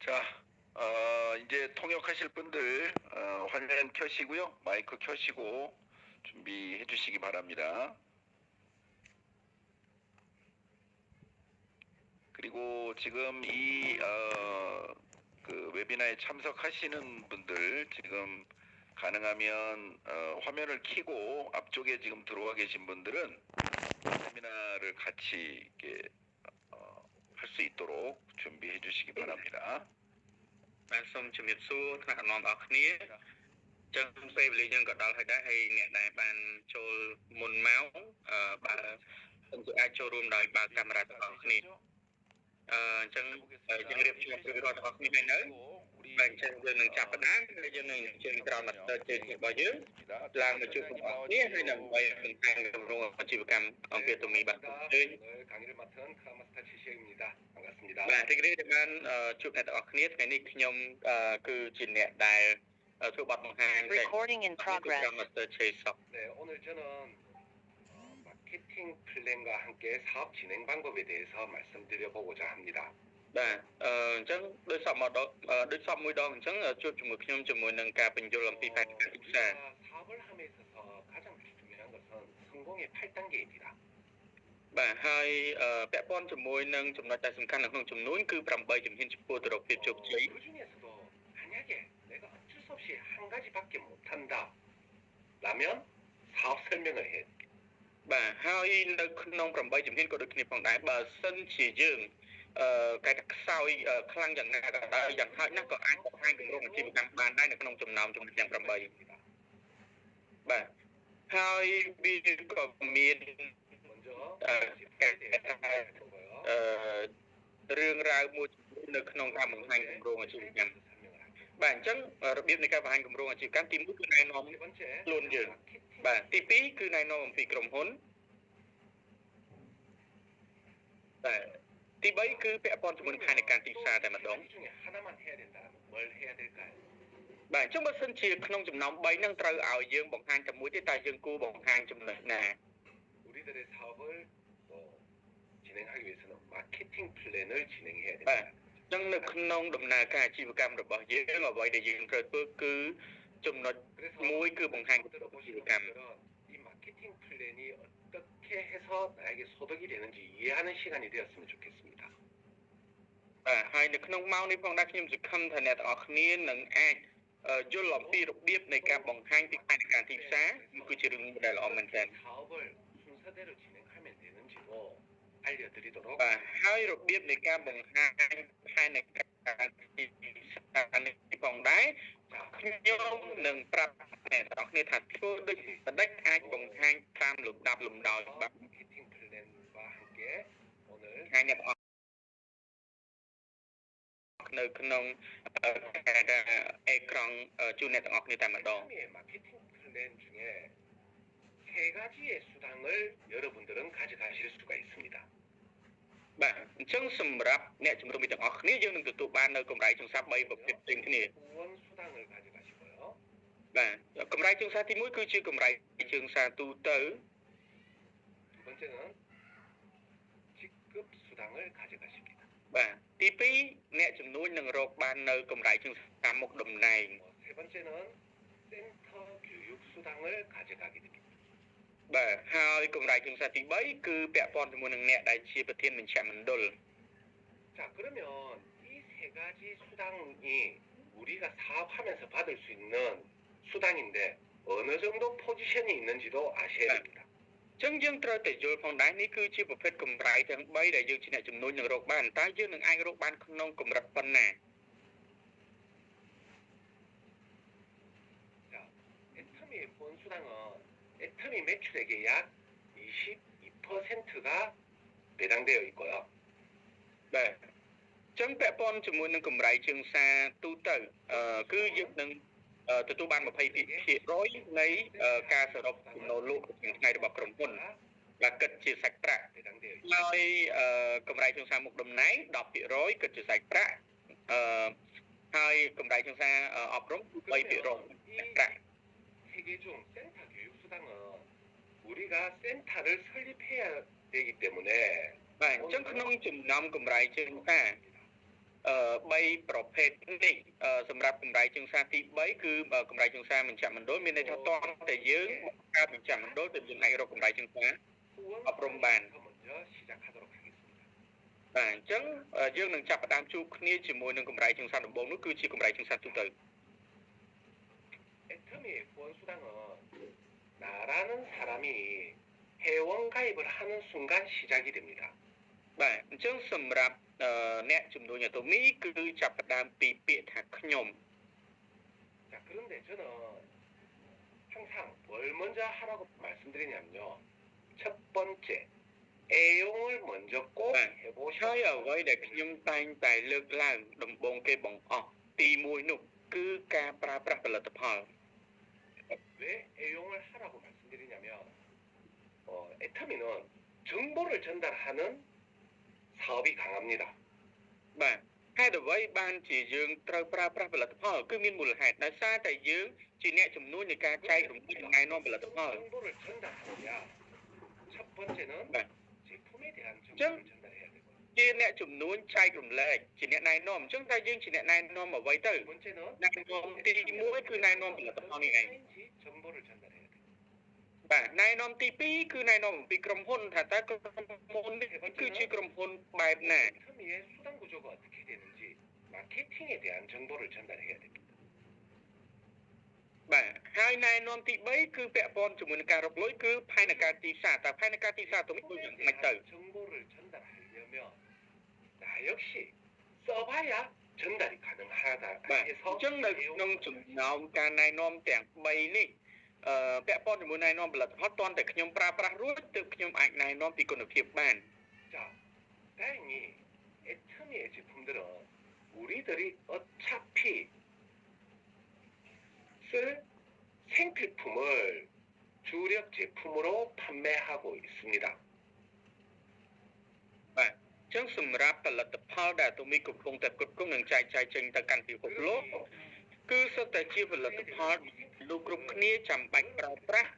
자, 이제 통역하실 분들 화면 켜시고요. 마이크 켜시고 준비해 주시기 바랍니다. 그리고 지금 그 웨비나에 참석하시는 분들 지금 가능하면 화면을 켜고 앞쪽에 지금 들어와 계신 분들은 세미나를 같이 이렇게 할 수 있도록 준비해 주시기 바랍니다. បាទសូមជំរាបសួរថ្នាក់នាំបងប្អូនចឹងពេលវេលាយើងក៏ដល់ហើយដែរហើយអ្នកដែលបានចូលមុនមកបើអាចចូលរួមដោយបើកកាមេរ៉ាទាំងអស់គ្នាអញ្ចឹងយើងរៀបចំពីរដ្ឋរបស់គ្នាហើយនៅបាទអញ្ចឹងយើងនឹងចាប់ផ្ដើមហើយយើងនឹងជើងក្រោម master ជើងរបស់យើងឡើងមកជួបបងប្អូនគ្នាហើយដើម្បីបង្ហាញគម្រោងអាជីវកម្មអង្គភាពទូមីបាទអញ្ជើញ 강의를 맡은 카마스터 최시영입니다. 반갑습니다. បាទទីនេះបានជួបអ្នកទាំងអស់គ្នាថ្ងៃនេះខ្ញុំគឺជាអ្នកដែលធ្វើបទបង្ហាញ Recording in progress. Master Chase. 네, 오늘 저는 마케팅 플랜과 함께 사업 진행 방법에 대해서 말씀드려보고자 합니다. បាទអញ្ចឹងដោយសពមកដោយសពមួយដងអញ្ចឹងជួបជាមួយខ្ញុំជាមួយនឹងការបញ្យល់អំពីផែនការទីផ្សារ 사업을 함에 있어서 가장 중요한 것은 성공의 8단계입니다. បាទហើយពាក់ព័ន្ធជាមួយនឹងចំណុចដែលសំខាន់នៅក្នុងចំនួនគឺ8ជំហានចំពោះទៅរកភាពជោគជ័យ 그 중에서도 만약에 내가 어쩔 수 없이 한 가지밖에 못한다 라면 사업 설명을 해야 돼. បាទហើយនៅក្នុង8ជំហានក៏ដូចគ្នាផងដែរបើសិនជាយើងគេថាខ្សោយខ្លាំងយ៉ាងណាក៏ដោយយ៉ាងហោចណាស់ក៏អាចបង្ហាញគម្រោងអាជីវកម្មបានដែរនៅក្នុងចំណោមចំណុចទាំង8បាទហើយវាក៏មាន 먼저 រឿងរ៉ាវមួយនៅក្នុងការបង្ហាញគម្រោងអាជីវកម្មបាទអញ្ចឹងរបៀបនៃការបង្ហាញគម្រោងអាជីវកម្មទី1គឺណែនាំខ្លួនយើងបាទទី2គឺណែនាំអំពីក្រុមហ៊ុនបាទទី3គឺពាក់ព័ន្ធជាមួយនឹងផែនការទីផ្សារតែម្ដង 중에 하나만 해야 된다면 뭘 해야 될까요? បាទអញ្ចឹងបើសិនជាក្នុងចំណោម3ហ្នឹងត្រូវឲ្យយើងបង្ហាញតែមួយទេតែយើងគួរបង្ហាញចំណុចណា 우리들의 사업을 또 진행하기 위해서는 마케팅 플랜을 진행해야 បាទ 됩니다. អញ្ចឹងនៅក្នុងដំណើរការអាជីវកម្មរបស់យើងអ្វីដែលយើងត្រូវធ្វើគឺចំណុចមួយគឺបង្ហាញគម្រោងអាជីវកម្ម 이 마케팅 플랜이 어떻게 해서 나에게 소득이 되는지 이해하는 시간이 되었으면 좋겠습니다. បាទហើយនៅក្នុងម៉ោងនេះផងដែរខ្ញុំសង្ឃឹមថាអ្នកទាំងអស់គ្នានឹងអាចយល់អំពីរបៀបនៃការបង្ហាញពីផែនការទីផ្សារគឺជារឿងដែលល្អមែនទែន 사업을 순서대로 진행하면 되는지도 알려드리도록 បាទហើយរបៀបនៃការបង្ហាញផែនការទីផ្សារនេះផងដែរខ្ញុំនឹងប្រាប់អ្នកទាំងអស់គ្នាថាធ្វើដូចបណ្ឌិតអាចបង្ហាញតាមលំដាប់លំដោយបាទ 마케팅 플랜과 함께 오늘 ថ្ងៃអ្នកទាំងអស់នៅក្នុងអេក្រង់ជូនអ្នកទាំងអស់គ្នាតែម្ដង 마케팅 플랜 중에 세 가지의 수당을 여러분들은 가져가실 수가 있습니다. បាទអញ្ចឹងសម្រាប់អ្នកជំរុញទាំងអស់គ្នាយើងនឹងទទួលបាននៅកម្រៃជើងសា3ប្រភេទផ្សេងគ្នា 후원 수당을 가져가시고요. បាទកម្រៃជើងសាទី1គឺជាកម្រៃជើងសាទូទៅ 두 번째는 직급 수당을 가져가십니다. បាទទី2អ្នកជំនួញនឹងរកបាននៅកម្រៃជើងសាមុខតំណែង 세 번째는 센터 교육 수당을 가져가게 됩니다. បាទហើយកម្រៃជើងសាទី3គឺពាក់ព័ន្ធជាមួយនឹងអ្នកដែលជាប្រធានមជ្ឈមណ្ឌល 자, 그러면 이 세 가지 수당이 우리가 사업하면서 받을 수 있는 수당인데 어느 정도 포지션이 있는지도 아셔야 됩니다. អញ្ចឹងយើងត្រូវតែយល់ផងដែរនេះគឺជាប្រភេទកម្រៃទាំង3ដែលយើងជាអ្នកជំនួញនឹងរកបានតើយើងនឹងអាចរកបានក្នុងកម្រិតប៉ុណ្ណា 자, 애터미 후원 수당은 애터미 매출액의 약 22%가 배당되어 있고요. បាទអញ្ចឹងពាក់ព័ន្ធជាមួយនឹងកម្រៃជើងសាទូទៅគឺយើងនឹងទទួលបាន20%នៃការសរុបចំណូលលក់ប្រចាំថ្ងៃរបស់ក្រុមហ៊ុនដែលគិតជាសាច់ប្រាក់ 배당되어 있습니다. ហើយកម្រៃជើងសាមុខតំណែង 10% គិតជាសាច់ប្រាក់ហើយកម្រៃជើងសាអប់រំ 3% សាច់ប្រាក់ 세 개 중 센터 교육 수당은 우리가 센터를 설립해야 되기 때문에 បាទអញ្ចឹងក្នុងចំណោមកម្រៃជើងសា 3ប្រភេទនេះសម្រាប់កម្រៃជើងសារទី3គឺកម្រៃជើងសារមជ្ឈមណ្ឌលមានន័យថាតន់តែយើងបង្កើតមជ្ឈមណ្ឌលទៅយើងអាចរកកម្រៃជើងសារអប់រំបានបាទអញ្ចឹងយើងនឹងចាប់ផ្ដើមជួបគ្នាជាមួយនឹងកម្រៃជើងសារដំបូងនោះគឺជាកម្រៃជើងសារទូទៅ 애터미 후원수당은 나라는 사람이 회원 가입을 하는 순간 시작이 됩니다. បាទអញ្ចឹងសម្រាប់អ្នកជំនួញអាតូមីគឺចាប់ផ្ដើមពីពាក្យថាខ្ញុំ 자, 그런데 저는 항상 뭘 먼저 하라고 말씀드리냐면요. 첫 번째, 애용을 먼저 꼭 ហើយ 해보셔야 អ្វីដែលខ្ញុំតែងតែលើកឡើងដំបូងគេបង្អស់ទី1នោះគឺការប្រើប្រាស់ផលិតផល 왜 애용을 하라고 말씀드리냐면 애터미는 정보를 전달하는 사업이 강합니다. បាទហេតុអ្វីបានជាយើងត្រូវប្រើប្រាស់ផលិតផលគឺមានមូលហេតុដោយសារតែយើងជាអ្នកជំនួយនៃការចែករំលែកណែនាំផលិតផល 정보를 전달하느냐? 첫 번째는 네. 제품에 대한 정보를 전달해야 되고요. ជាអ្នកជំនួញចែករំលែកជាអ្នកណែនាំអញ្ចឹងតែយើងជាអ្នកណែនាំអ្វីទៅ 두 번째는 ណែនាំទី1គឺណែនាំផលិតផលនេះឯង 인지 정보를 전달해야 돼요. បាទណែនាំទី2គឺណែនាំអំពីក្រុមហ៊ុនថាតើក្រុមហ៊ុននេះគឺជាក្រុមហ៊ុនបែបណា 애터미의 수단 구조가 어떻게 되는지 마케팅에 대한 정보를 전달해야 됩니다. បាទហើយណែនាំទី3គឺពាក់ព័ន្ធជាមួយនឹងការរកលុយគឺផែនការទីផ្សារតើផែនការទីផ្សារទៅនេះដូចយ៉ាងម៉េចទៅ 정보를 전달하려면 나 역시 써봐야 전달이 가능하다 បាទអ 해서 ញ្ចឹងនៅក្នុងចំណោមការណែនាំទាំង3នេះពាក់ព័ន្ធជាមួយណែនាំផលិតផលតន់តែខ្ញុំប្រើប្រាស់រួចទើបខ្ញុំអាចណែនាំពីគុណភាពបាន 자, 다행히 애터미의 제품들은 우리들이 어차피 쓸 생필품을 주력 제품으로 판매하고 있습니다. បាទអញ្ចឹងសម្រាប់ផលិតផលដែលទូមីកំពុងតែគ្រប់គ្រងនិងចែកចាយចេញទៅកាន់ពិភពលោកគឺសុទ្ធតែជាផលិតផលលោកគ្រប់គ្នាចាំបាច់ប្រើប្រាស់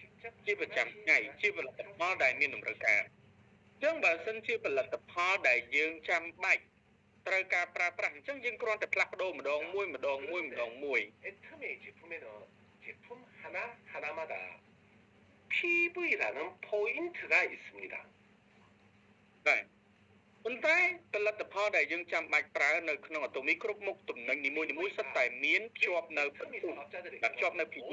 직접 ជាប្រចាំថ្ងៃជាផលិតផលដែលមានតម្រូវការអញ្ចឹងបើសិនជាផលិតផលដែលយើងចាំបាច់ត្រូវការប្រើប្រាស់អញ្ចឹងយើងគ្រាន់តែផ្លាស់ប្ដូរម្ដងមួយ 애터미의 제품에는 제품 하나마다 PV라는 포인트가 있습니다. បាទប៉ុន្តែផលិតផលដែលយើងចាំបាច់ប្រើនៅក្នុងអាតូមីគ្រប់មុខទំនិញនីមួយៗសុទ្ធតែមានជាប់នៅ 애터미 ជា 사업자들에게 ប់នៅ PV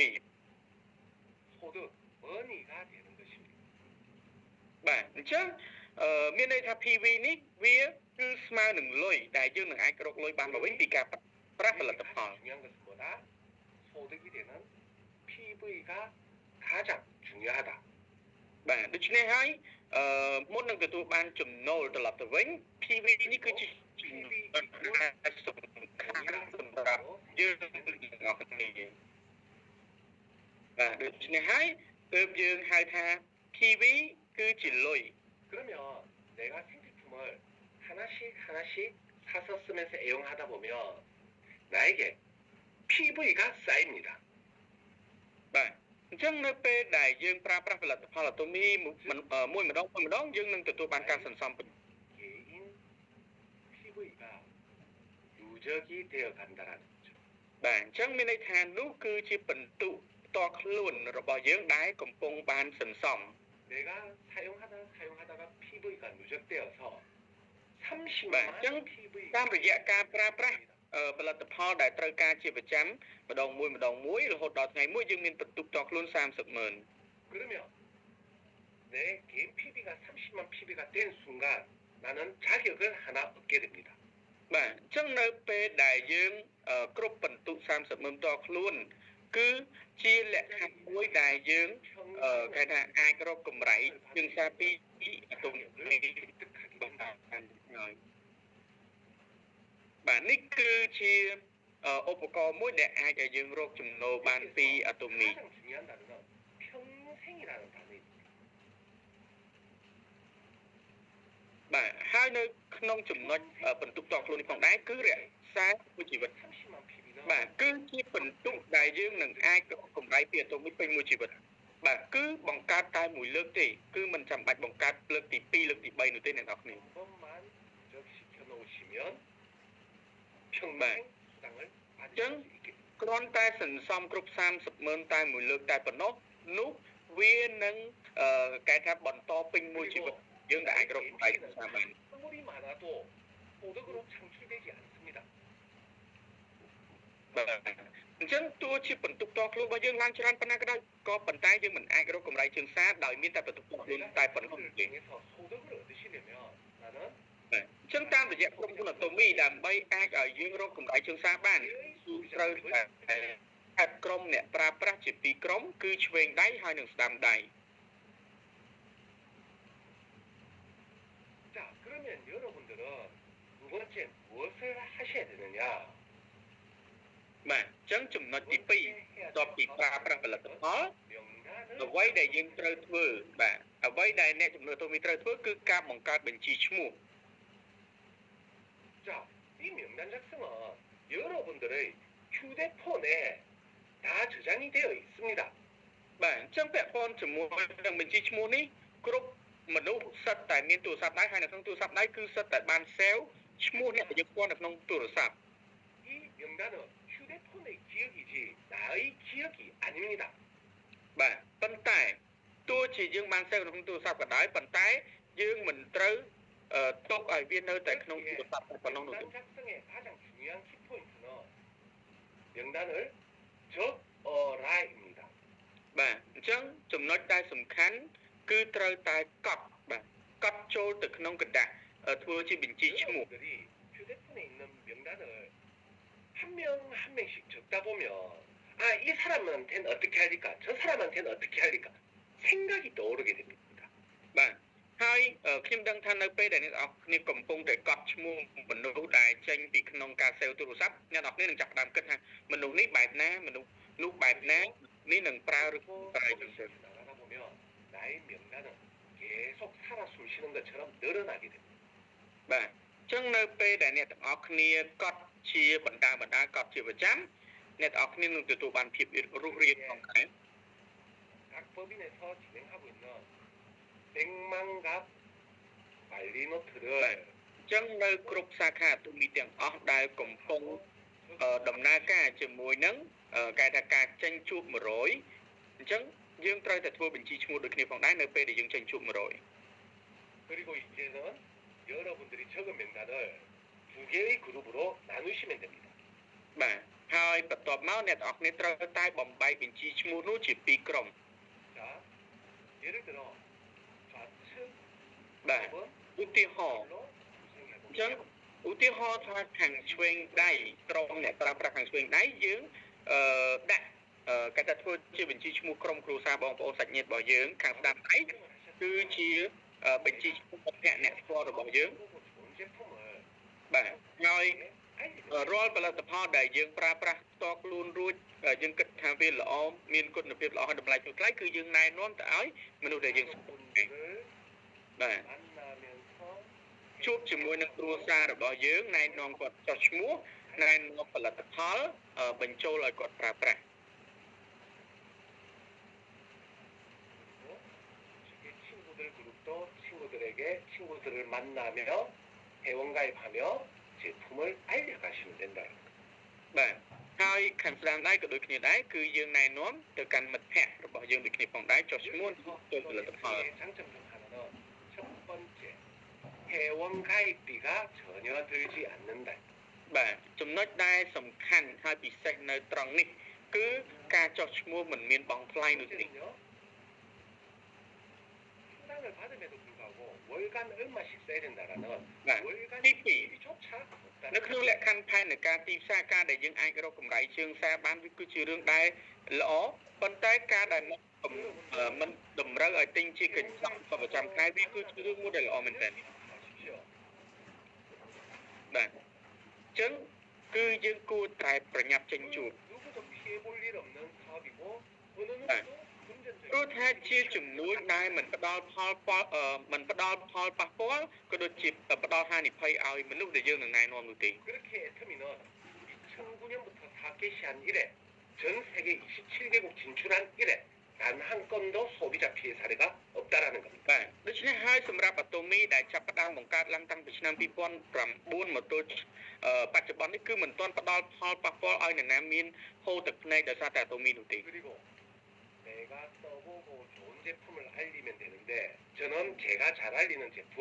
소득, 머니가 되는 것입니다. បាទអញ្ចឹងមានន័យថា PV នេះវាគឺស្មើនឹងលុយដែលយើងនឹងអាចរកលុយបានមកវិញពីការប្រាស់ផលិតផល 중요한 것은 뭐다? 소득이 되는 PV가 가장 중요하다. បាទដូច្នេះហើយមុននឹងទទួលបានចំណូលត្រឡប់ទៅវិញ PV នេះគឺជាចំណុចសំខាន់សម្រាប់យើងទាំងអស់គ្នាបាទដូច្នេះហើយទើបយើងហៅថា PV គឺជាលុយ 그러면 내가 생필품을 하나씩 사서 쓰면서 애용하다 보면 나에게 PV가 쌓입니다. បាទអញ្ចឹងនៅពេលដែលយើងប្រើប្រាស់ផលិតផលអាតូមីមួយម្ដងយើងនឹងទទួលបានការសន្សំ 개인 PV가 누적이 되어 간다라는 거죠. បាទអញ្ចឹងមានន័យថានោះគឺជាបន្ទុកផ្ទាល់ខ្លួនរបស់យើងដែលកំពុងបានសន្សំ 내가 사용하다가 PV가 누적되어서 បាទអញ្ចឹង 30만 PV가 តាមរយៈការប្រើប្រាស់ផលិតផលដែលត្រូវការជាប្រចាំម្ដងមួយរហូតដល់ថ្ងៃមួយយើងមានបន្ទុកផ្ទាល់ខ្លួន 30,000 그러면 내 개인 PV가 30만 PV가 된 순간 나는 자격을 하나 얻게 됩니다. បាទអញ្ចឹងនៅពេលដែលយើងគ្រប់បន្ទុក 30,000 ផ្ទាល់ខ្លួនគឺជាលក្ខខណ្ឌមួយដែលយើងគេថាអាចរកកម្រៃជាងសារពីអាតូមី 획득하게 된다. បាទនេះគឺជាឧបករណ៍មួយដែលអាចឲ្យយើងរកចំណូលបានពីអាតូមី 가장 중요한 단어는 평생이라는 단어입니다. បាទហើយនៅក្នុងចំណុចបន្ទុកតខ្លួននេះផងដែរគឺរក្សាជីវិត 30만 PV는 បាទគឺជាបន្ទុកដែលយើងនឹងអាចកម្រៃពីអាតូមីពេញមួយជីវិតបាទគឺបង្កើតតែមួយលើកទេគឺមិនចាំបាច់បង្កើតលើកទី2លើកទី3នោះទេអ្នកនរគ្នា 한 번만 누적시켜 놓으시면 경매 수당을 받을 수 있게 됩니다. គ្រាន់តែសន្សំគ្រប់30,000តែមួយលើកតែប៉ុណ្ណោះនោះវានឹងកែថាបន្តពេញមួយជីវិតយើងដែលអាចរកកម្រៃក្នុងសាបាន 아무리 많아도 소득으로 창출되지 않습니다. អញ្ចឹងទោះជាបន្ទុកតខ្លួនរបស់យើងឡើងច្រើនប៉ុណ្ណាក៏ដោយក៏ប៉ុន្តែយើងមិនអាចរកកម្រៃជើងសារដោយមានតែបន្ទុកតខ្លួនតែប៉ុណ្ណោះទេ 통해서 소득을 얻으시려면 나는 អញ្ចឹងតាមរយៈក្រុមហ៊ុន Atomy ដើម្បីអាចឲ្យយើងរកកម្រៃជើងសារបានគឺត្រូវតែខាត់ក្រុមអ្នកប្រើប្រាស់ជាពីរក្រុមគឺឆ្វេងដៃហើយនិងស្ដាំដៃ 자 그러면 여러분들은 두 번째 무엇을 하셔야 되느냐? បាទអញ្ចឹងចំណុចទី2បន្ទាប់ពីប្រើប្រាស់ផលិតផល 명단을 អ្វីដែលយើងត្រូវធ្វើបាទអ្វីដែលអ្នកចំនួនAtomyត្រូវធ្វើគឺការបង្កើតបញ្ជីឈ្មោះ 자, 이 명단 작성은 여러분들의 휴대폰에 다 저장이 되어 있습니다. បាទអញ្ចឹងពាក់ព័ន្ធជាមួយនឹងបញ្ជីឈ្មោះនេះគ្រប់មនុស្សសិតតែមានទូរស័ព្ទដៃហើយនៅក្នុងទូរស័ព្ទដៃគឺសិតតែបានសេវឈ្មោះអ្នកដែលយើងស្គាល់នៅក្នុងទូរស័ព្ទ 이 명단은 휴대폰의 기억이지 나의 기억이 아닙니다. បាទប៉ុន្តែទោះជាយើងបានសេវនៅក្នុងទូរស័ព្ទក៏ដោយប៉ុន្តែយើងមិនត្រូវទុកឲ្យវានៅតែក្នុងទូរស័ព្ទតែប៉ុណ្ណោះនោះទេ 명단 작성의 가장 중요한 키포인트는 명단을 적어라입니다. បាទអញ្ចឹងចំណុចដែលសំខាន់គឺត្រូវតែកត់បាទកត់ចូលទៅក្នុងกระดาษធ្វើជាបញ្ជីឈ្មោះ 여러분들이 휴대폰에 있는 명단을 한 명 한 명씩 적다 보면 아, 이 사람한테는 어떻게 할까? 저 사람한테는 어떻게 할까? 생각이 떠오르게 됩니다. បាទហើយខ្ញុំដឹងថានៅពេលដែលអ្នកនរគ្នាកំពុងតែកត់ឈ្មោះមនុស្សដែលចេញពីក្នុងការសេវទូរស័ព្ទអ្នកនរគ្នានឹងចាប់ផ្ដើមគិតថាមនុស្សនេះបែបណាមនុស្សនោះបែបណានេះនឹងប្រើឬប្រើចឹងទៅ 나가다 보면 나의 명단은 계속 살아 숨쉬는 것처럼 늘어나게 됩니다. បាទអញ្ចឹងនៅពេលដែលអ្នកទាំងអស់គ្នាកត់ជាបណ្ដាកត់ជាប្រចាំអ្នកទាំងអស់គ្នានឹងទទួលបានភាពរស់រានផងដែរ 각 법인에서 진행하고 있는 100만갑 관리 노트를 អញ្ចឹងនៅគ្រប់សាខាAtomyទាំងអស់ដែលកំពុងដំណើរការជាមួយនឹងគេថាការចេញជួប100អញ្ចឹងយើងត្រូវតែធ្វើបញ្ជីឈ្មោះដូចគ្នាផងដែរនៅពេលដែលយើងចេញជួប100 그리고 이제는 여러분들이 적은 명단을 두 개의 그룹으로 나누시면 됩니다. បាទហើយបន្ទាប់មកអ្នកទាំងអស់គ្នាត្រូវតែបំបែកបញ្ជីឈ្មោះនោះជាពីរក្រុម 자, 예를 들어 좌측 បាទ 그룹은 ឧទាហរណ៍ 별로 អញ្ចឹងឧទាហរណ៍ថាខាងឆ្វេងដៃក្រុមអ្នកប្រើប្រាស់ខាងឆ្វេងដៃយើងដាក់គេថាធ្វើជាបញ្ជីឈ្មោះក្រុមគ្រួសារបងប្អូនសាច់ញាតិរបស់យើងខាងស្ដាំដៃគឺជាបញ្ជីឈ្មោះមិត្តភក្តិអ្នកស្គាល់របស់យើង 좋은 제품을 បាទហើយ 알리면 រាល់ផលិតផលដែលយើងប្រើប្រាស់ផ្ទាល់ខ្លួនរួចយើងគិតថាវាល្អមានគុណភាពល្អហើយតម្លៃថ្លៃគឺយើងណែនាំទៅឲ្យមនុស្សដែលយើងស្គាល់ 분들을 បាទ 만나면서 ជួបជាមួយនឹងគ្រួសាររបស់យើងណែនាំគាត់ចុះឈ្មោះណែនាំផលិតផលបញ្ចូលឲ្យគាត់ប្រើប្រាស់ 그리고 주변 친구들 그룹도 친구들에게 친구들을 만나며 회원가입하며 제품을 알려가시면 된다. បាទហើយខាងស្ដាំដៃក៏ដូចគ្នាដែរគឺយើងណែនាំទៅកាន់មិត្តភ័ក្តិរបស់យើងដូចគ្នាផងដែរចុះឈ្មោះទៅផលិតផល 장점 중 하나는 첫 번째 회원가입비가 전혀 들지 않는다. បាទចំណុចដែលសំខាន់ហើយពិសេសនៅត្រង់នេះគឺការចុះឈ្មោះមិនមានបង់ថ្លៃនោះទេ 번째는요. 수당을 받음에도 불구하고 월간 얼마씩 써야 된다라는 네. 월간 TP. 비조차 នៅក្នុងលក្ខខណ្ឌផែនការទីផ្សារការដែលយើងអាចរកកម្រៃជើងសារបានវាគឺជារឿងដែលល្អប៉ុន្តែការដែលមិនតម្រូវឲ្យទិញជាកញ្ចក់ប្រចាំថ្ងៃវាគឺជារឿងមួយដែលល្អមែនទែន 하십시오. បាទអញ្ចឹងគឺយើងគួរតែប្រញាប់ចេញជួប 누구도 피해 볼 일 없는 사업이고 어느 네. 누구도 금전적인 ព្រោះថាជាជំនួយដែលមិនផ្ដល់ផលប៉ះមិនផ្ដល់ផលប៉ះពាល់ក៏ដូចជាផ្ដល់ហានិភ័យឲ្យមនុស្សដែលយើងនឹងណែនាំនោះទេ 그렇게 애터미는 2009년부터 사업 개시한 이래 전 세계 27개국 진출한 이래 단 한 건도 소비자 피해 사례가 없다라는 겁니다. បាទដូច្នេះហើយសម្រាប់អាតូមីដែលចាប់ផ្ដើមបង្កើតឡើងតាំងពីឆ្នាំ2009មកទល់បច្ចុប្បន្ននេះគឺមិនទាន់ផ្ដល់ផលប៉ះពាល់ឲ្យអ្នកណាមានហូរទឹកភ្នែកដោយសារតែអាតូមីនោះទេ 그리고 내가 써보고 좋은 제품을 알리면 되는데 저는 제가 잘 알리는 제품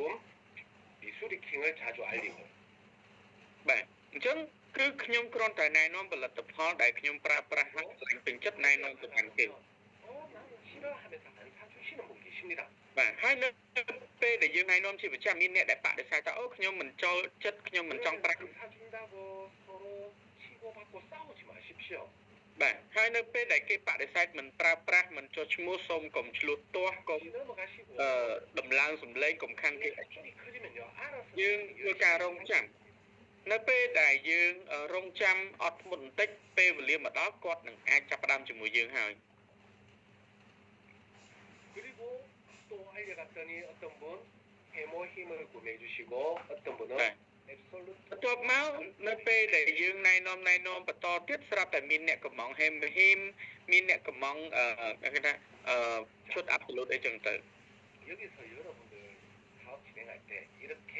미수리킹을 자주 알리고요. បាទអញ្ចឹងគឺខ្ញុំគ្រាន់តែណែនាំផលិតផលដែលខ្ញុំប្រើប្រាស់ហើយពេញចិត្តណែនាំទៅកាន់គេ 나는 싫어하면서 안 사주시는 분 계십니다. បាទហើយនៅពេលដែលយើងណែនាំជាប្រចាំមានអ្នកដែលបដិសេធថាអូខ្ញុំមិនចូលចិត្តខ្ញុំមិនចង់ប្រាក់ 안 사준다고 서로 치고받고 싸우지 마십시오. បាទហើយនៅពេលដែលគេបដិសេធមិនប្រើប្រាស់មិនចុះឈ្មោះសូមកុំឆ្លោះទាស់កុំ 넘어가시고 ដំឡើងសម្លេងកុំខាំងគេ 쪽이 커지면요. 알아서 យើងធ្វើការរងចាំនៅពេលដែលយើងរងចាំអត់ធ្មត់បន្តិចពេលវេលាមកដល់គាត់នឹងអាចចាប់ផ្ដើមជាមួយយើងហើយ 그리고 또 알려갔더니 어떤 분 해모 힘을 구매해 주시고 어떤 분은 네. 앱솔루트 បន្ទាប់មកនៅពេលដែលយើងណែនាំបន្តទៀតស្រាប់តែមានអ្នកកំងហេមហ៊ីមមានអ្នកកំងគេថាឈុតអាប់ឡូតអីចឹងទៅ 여기서 여러분들 사업 진행할 때 이렇게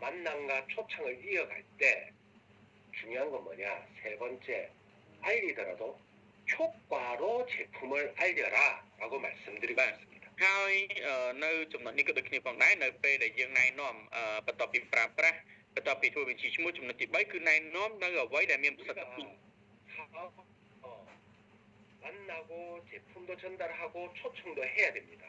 만남과 초청을 이어갈 때 중요한 건 뭐냐? 세 번째, 알리더라도 효과로 제품을 알려라라고 말씀드리고 네. 있습니다. ហើយនៅចំណុចនេះក៏ដូចគ្នាផងដែរនៅពេលដែលយើងណែនាំបន្ទាប់ពីប្រើប្រាស់បន្ទាប់ពីធ្វើបញ្ជីឈ្មោះចំណុចទី3គឺណែនាំនៅអ្វីដែលមានប្រសិទ្ធភាព 사업 만나고 제품도 전달하고 초청도 해야 됩니다.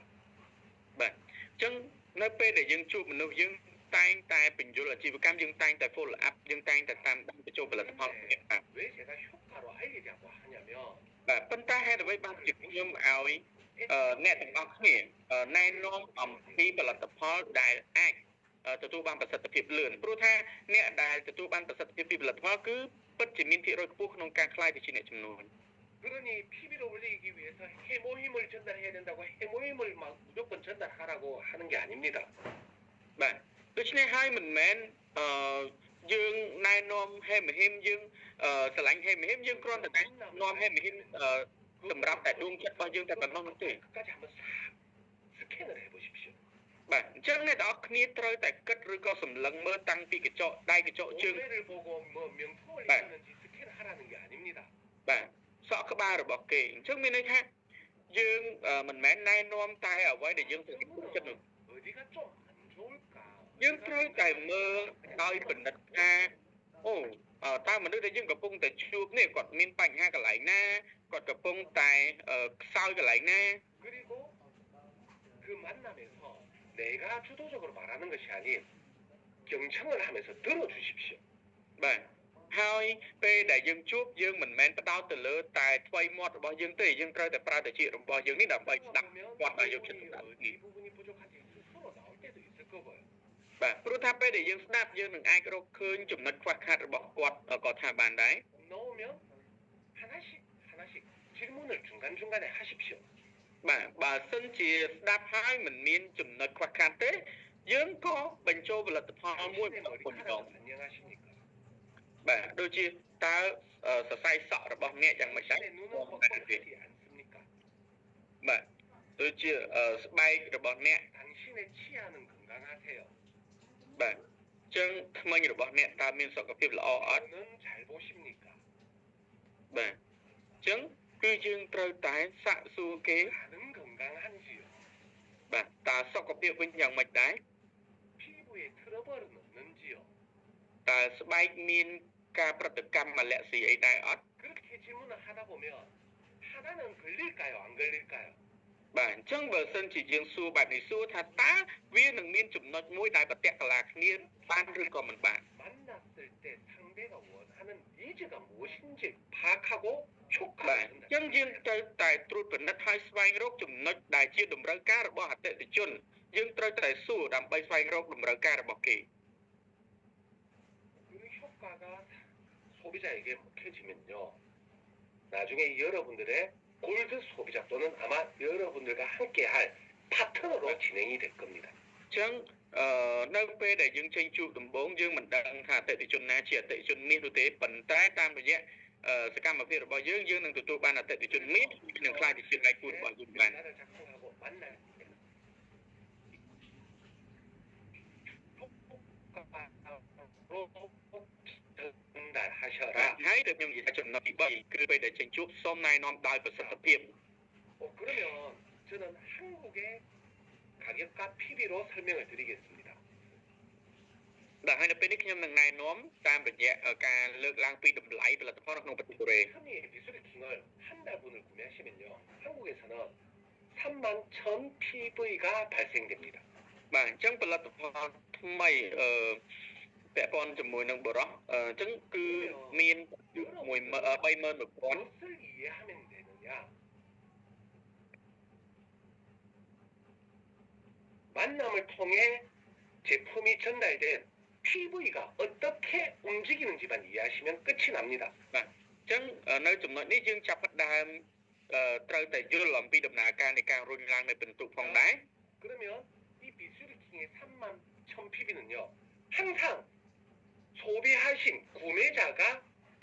បាទអញ្ចឹងនៅពេលដែលយើងជួបមនុស្សយើងតែងតែបញ្យល់អាជីវកម្មយើងតែងតែ follow up យើងតែងតែតាមដានបញ្ចូលផលិតផលរបស់យើងបាទ 왜 제가 효과로 알리려고 하냐면 បាទប៉ុន្តែហេតុអ្វីបានជាខ្ញុំឲ្យអ្នកទាំងអស់គ្នាណែនាំអំពីផលិតផលដែលអាចទទួលបានប្រសិទ្ធភាពលឿនព្រោះថាអ្នកដែលទទួលបានប្រសិទ្ធភាពពីផលិតផលគឺពិតជាមានភាគរយខ្ពស់ក្នុងការខ្លាយទៅជាអ្នកចំនួន 그러니 PB를 올리기 위해서 해모힘을 전달해야 된다고 해모힘을 막 무조건 전달하라고 하는 게 아닙니다. បាទដូច្នេះហើយមិនមែនយើងណែនាំហេមហ៊ីមយើងស្រឡាញ់ហេមហ៊ីមយើងគ្រាន់តែណែនាំហេមហ៊ីមសម្រាប់តែដួងចិត្តរបស់យើងតែប៉ុណ្ណោះនោះទេ 끝까지 한번 싹 스캔을 해보십시오. បាទអញ្ចឹងអ្នកទាំងអស់គ្នាត្រូវតែគិតឬក៏សម្លឹងមើលតាំងពីកញ្ចក់ដៃកញ្ចក់ជើង 모델을 보고 뭐 명품을 네. 입는지 스캔하라는 게 아닙니다. បាទសក់ក្បាលរបស់គេអញ្ចឹងមានន័យថាយើងមិនមែនណែនាំតែអ្វីដែលយើងទៅចិត្តនោះ 어디가 좀 안 좋을까? យើងត្រូវតែមើលដោយពិនិត្យថាអូតើមនុស្សដែលយើងកំពុងតែជួបនេះគាត់មានបញ្ហាកន្លែងណាគាត់កំពុងតែខ្សោយកន្លែងណា 그리고 그 만남에서 내가 주도적으로 말하는 것이 아닌 경청을 하면서 들어주십시오. បាទហើយពេលដែលយើងជួបយើងមិនមែនផ្ដោតទៅលើតែថ្មីមាត់របស់យើងទេយើងត្រូវតែប្រើតែជារបស់យើងនេះដើម្បីស្ដាប់គាត់ឲ្យយកចិត្តទុកដាក់ 이 부분이 부족한지 스스로 나올 때도 있을 거고요. បាទព្រោះថាពេលដែលយើងស្ដាប់យើងនឹងអាចរកឃើញចំណុចខ្វះខាតរបស់គាត់ក៏ថាបានដែរ 넣으면 하나씩 질문을 중간중간에 하십시오. បាទបើសិនជាស្ដាប់ហើយមិនមានចំណុចខ្វះខាតទេយើងក៏បញ្ចូលផលិតផលមួយ 당신의 ម្ដង 머리카락을 안녕하십니까? បាទដូចជាតើសរសៃសក់របស់អ្នកយ៉ាងម៉េចដែរ 당신의 눈은 뻑뻑하지 않습니까? បាទដូចជាស្បែករបស់អ្នក 당신의 치아는 건강하세요. បាទអញ្ចឹងថ្មិញរបស់អ្នកតើមានសុខភាពល្អអត់ 눈은 잘 보십니까? បាទអញ្ចឹងគឺយើងត្រូវតែសាកសួរគេ 간은 건강한지요? បាទតើសុខភាពវិញយ៉ាងម៉េចដែរ 피부에 트러블은 없는지요? តើស្បែកមានការប្រតិកម្មអាឡែស៊ីអីដែរអត់ 그렇게 질문을 하다 보면 하나는 걸릴까요? 안 걸릴까요? បាទអញ្ចឹងបើសិនជាយើងសួរបែបនេះសួរថាតើវានឹងមានចំណុចមួយដែលប្រតិកលាគ្នាបានឬក៏មិនបាន 만났을 때 상대가 원하는 니즈가 무엇인지 파악하고 បាទ 효과를 អញ្ចឹងយើងត្រូវតែត្រួតពិនិត្យហើយស្វែងរកចំណុចដែលជាតម្រូវការរបស់អតិថិជនយើងត្រូវតែសួរដើម្បីស្វែងរកតម្រូវការរបស់គេ 그 효과가 소비자에게 먹혀지면요. 나중에 여러분들의 골드 소비자 또는 아마 여러분들과 함께할 파트너로 진행이 될 겁니다. អញ្ចឹងនៅពេលដែលយើងចេញជួបដំបូងយើងមិនដឹងថាអតិថិជនណាជាអតិថិជនមាសនោះទេប៉ុន្តែតាមរយៈ សកម្មភាពរបស់យើងនឹងទទួលបានអតិថិជនមាននឹងខ្លាចជាដៃគូរបស់យើងបាន 나를 작성하고 만날 때 전달하셔라. ហើយទៅខ្ញុំនិយាយចំណុចទី3គឺពេលដែលចេញជួបសូមណែនាំដោយប្រសិទ្ធភាព 그러면 저는 한국의 가격과 PB로 설명을 드리겠습니다. ដែលហើយនៅពេលនេះខ្ញុំនឹងណែនាំតាមរយៈការលើកឡើងពីតម្លៃផលិតផលក្នុងប្រទេសកូរ៉េ 현미 미술킹을 한 달분을 구매하시면요. 한국에서는 31,000 PV가 발생됩니다. បាទអញ្ចឹងផលិតផលថ្មីពាក់ព័ន្ធជាមួយនឹងបរោះអញ្ចឹងគឺមាន130,000 무엇을 이해하면 되느냐? 만남을 통해 제품이 전달된 PV가 어떻게 움직이는지만 이해하시면 끝이 납니다. បាទអញ្ចឹងនៅចំណុចនេះយើងចាប់ផ្ដើមត្រូវតែយល់អំពីដំណើរការនៃការរុញឡើងនៃពិន្ទុផងដែរ 그러면 이 미쓰리킹의 31,000 PV는요. 항상 소비하신 구매자가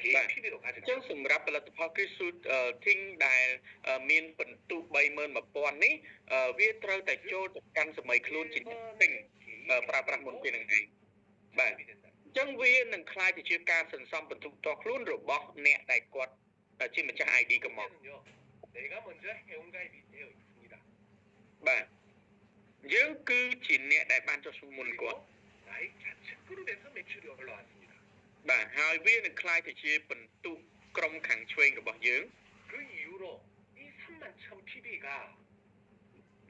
개인 PV로 អញ្ចឹង 가져갑니다. សម្រាប់ផលិតផលគឺស៊ូធីងដែលមានពិន្ទុ 31,000 នេះវាត្រូវតែចូលទៅកាន់សម័យខ្លួនជាអ្នកទិញប្រើប្រាស់មុនពេលហ្នឹងឯងបាទ 이 된다. អញ្ចឹងវានឹងคล้ายទៅជាការសន្សំពិន្ទុផ្ទាល់ខ្លួនរបស់អ្នកដែលគាត់ជាម្ចាស់ ID កំមក 이제는요. 내가 먼저 회원가입이 되어 있습니다. បាទយើងគឺជាអ្នកដែលបានចុះឈ្មោះមុនគាត់ 그리고 나의 자체 그룹에서 매출이 올라왔습니다. បាទហើយវានឹងคล้ายទៅជាពិន្ទុក្រុមខាងឆ្វេងរបស់យើង 그 이후로 이 31,000 PB가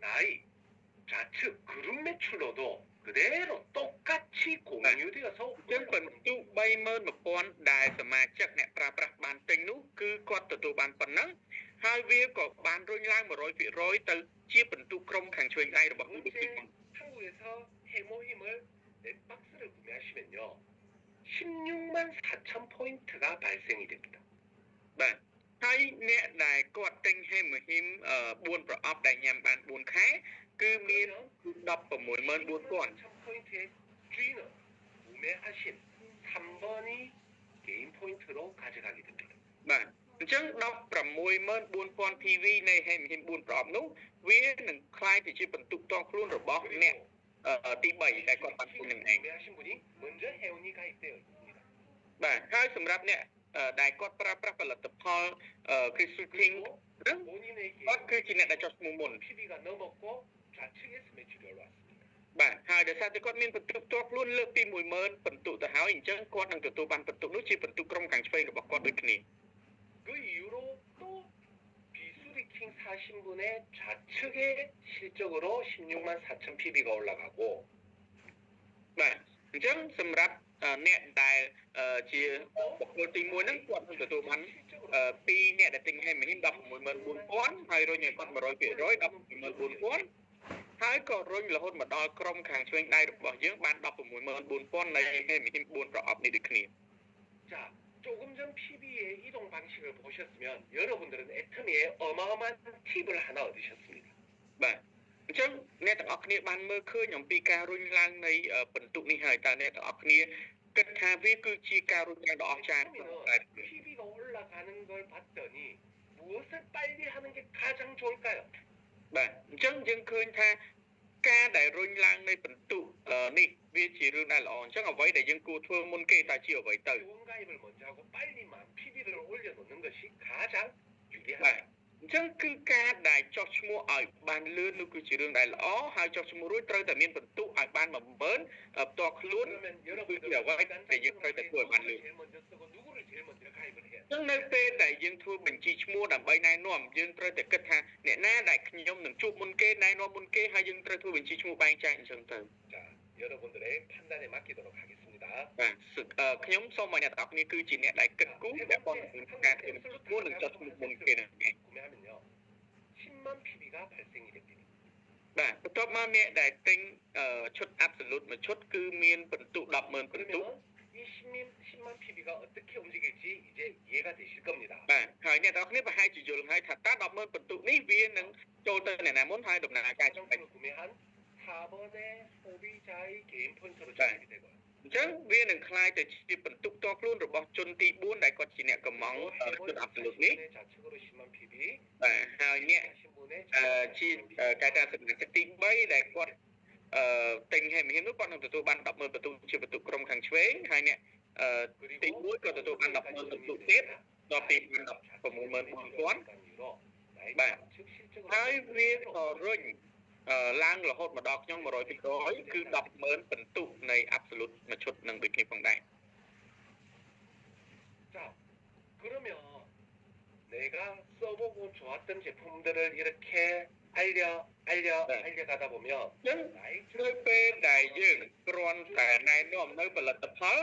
나의 좌측 그룹 매출로도 그대로 똑같이 공유되어서 អញ្ចឹងពិន្ទុ 31,000 ដែលសមាជិកអ្នកប្រើប្រាស់បានទិញនោះគឺគាត់ទទួលបានប៉ុណ្ណឹងហើយវាក៏បានរុញឡើង 100% ទៅជាពិន្ទុក្រុមខាងឆ្វេងដៃរបស់ 현재 한국에서 해모힘을 넷박스를 구매하시면요. 16만 4천 포인트가 발생이 됩니다. បាទហើយអ្នកដែលគាត់ទិញហេមហ៊ីម4ប្រអប់ដែលញ៉ាំបាន4ខែគឺមាន 164,000 4천 포인트의 주인은 구매하신 3번이 개인 포인트로 가져가게 됩니다. បាទអញ្ចឹង 164,000 PV នៃហេមហ៊ីម4ប្រអប់នោះវានឹងคล้ายទៅជាពិន្ទុផ្ទាល់ខ្លួនរបស់អ្នកទី3ដែលគាត់បានទិញនឹងឯង 구매하신 분이 먼저 회원이 가입되어 있습니다. បាទហើយសម្រាប់អ្នកដែលគាត់ប្រើប្រាស់ផលិតផល Crystal King 그리고 본인에게 គាត់គឺជាអ្នកដែលចុះឈ្មោះមុន PB가 넘었고 좌측에서 매출이 올라왔습니다. បាទហើយដោយសារតែគាត់មានពិន្ទុផ្ទាល់ខ្លួនលើសពី 10,000 ពិន្ទុទៅហើយអញ្ចឹងគាត់នឹងទទួលបានពិន្ទុនោះជាពិន្ទុក្រុមខាងឆ្វេងរបស់គាត់ដូចគ្នា 그 이후로 또 비수리킹 사신 분의 좌측에 실적으로 16만 4천 PB가 올라가고 បាទអញ្ចឹងសម្រាប់អ្នកដែលជាបុគ្គលទី1ហ្នឹងគាត់នឹងទទួលបានពីអ្នកដែលទិញហេមហ៊ីម 164,000 ហើយរុញឲ្យគាត់ 100% 164,000 ហើយក៏រុញរហូតមកដល់ក្រុមខាងឆ្វេងដៃរបស់យើងបាន 164,000 នៃហេមហ៊ីម4ប្រអប់នេះដូចគ្នា 자 조금 전 PB의 이동 방식을 보셨으면 여러분들은 애터미에 어마어마한 팁을 하나 얻으셨습니다. បាទអញ្ចឹងអ្នកទាំងអស់គ្នាបានមើលឃើញអំពីការរុញឡើងនៃពិន្ទុនេះហើយតើអ្នកទាំងអស់គ្នាគិតថាវាគឺជាការរុញឡើងដ៏អស្ចារ្យ PB가 올라가는 걸 봤더니 무엇을 빨리 하는 게 가장 좋을까요? បាទអញ្ចឹងយើងឃើញថាការដែលរុញឡើងនៃពិន្ទុនេះវាជារឿងដែលល្អអញ្ចឹងអ្វីដែលយើងគួរធ្វើមុនគេតើជាអ្វីទៅ 회원가입을 먼저 하고 빨리만 PB를 올려놓는 것이 가장 បាទ 유리합니다. អញ្ចឹងគឺការដែលចុះឈ្មោះឲ្យបានលឿននោះគឺជារឿងដែលល្អហើយចុះឈ្មោះរួចត្រូវតែមានពិន្ទុឲ្យបាន 10,000 ផ្ទាល់ខ្លួន 그러면 គឺ 여러분들은 អ្វីដែលយើងត្រូវតែធ្វើឲ្យបានលឿន 제일 먼저 쓰고 누구를 제일 먼저 가입을 해야 អញ្ចឹងនៅពេលដែលយើងធ្វើបញ្ជីឈ្មោះដើម្បីណែនាំយើងត្រូវតែគិតថាអ្នកណាដែលខ្ញុំនឹងជួបមុនគេណែនាំមុនគេហើយយើងត្រូវធ្វើបញ្ជីឈ្មោះបែងចែកអញ្ចឹងទៅ 자, 여러분들의 판단에 맡기도록 하겠습니다. បាទខ្ញុំសូមឲ្យអ្នកទាំងអស់គ្នាគឺជាអ្នកដែលគិតគូរពាក់ព័ន្ធនឹងការធ្វើបញ្ជីឈ្មោះនិងចុះឈ្មោះមុនគេនឹងឯង 구매하면요. 10만 PB가 발생이 됩니다. បាទបន្ទាប់មកអ្នកដែលទិញឈុត absolute មួយឈុតគឺមានពិន្ទុ 10,000 ពិន្ទុ 그러면 이 10만 PB가 어떻게 움직일지 이제 이해가 되실 겁니다. បាទហើយអ្នកទាំងអស់គ្នាប្រហែលជាយល់ហើយថាតើ 10,000 ពិន្ទុនេះវានឹងចូលទៅអ្នកណាមុនហើយដំណើរការចំណេញ 정도를 구매한 4번의 소비자의 개인 포인트로 전환이 되고요. អ ចឹងវានឹងคล้ายទៅជាបន្ទុកតខ្លួនរបស់ជនទី4ដែលគាត់ជាអ្នកកំងជនអាប់សូលូតនេះ 좌측으로 심한 PB បាទហើយអ្នក 신분의 ជាគេថាសមាជិកទី3ដែលគាត់ទិញហេមហ៊ីមនោះគាត់នឹងទទួលបាន 10,000 បន្ទុកជាបន្ទុកក្រុមខាងឆ្វេងហើយអ្នកទី1ក៏ទទួលបាន 10,000 បន្ទុកទៀតដល់ពី 16,000 បាទហើយវាក៏រុញឡើងរហូតមកដល់ខ្ញុំ 100%គឺ 10,000 បន្ទុកនៃ absolute មួយឈុតនឹងដូចគ្នាផងដែរ 자 그러면 내가 써보고 좋았던 제품들을 이렇게 알려가다 보면 ចឹងនៅពេលដែលយើងគ្រាន់តែណែនាំនៅផលិតផល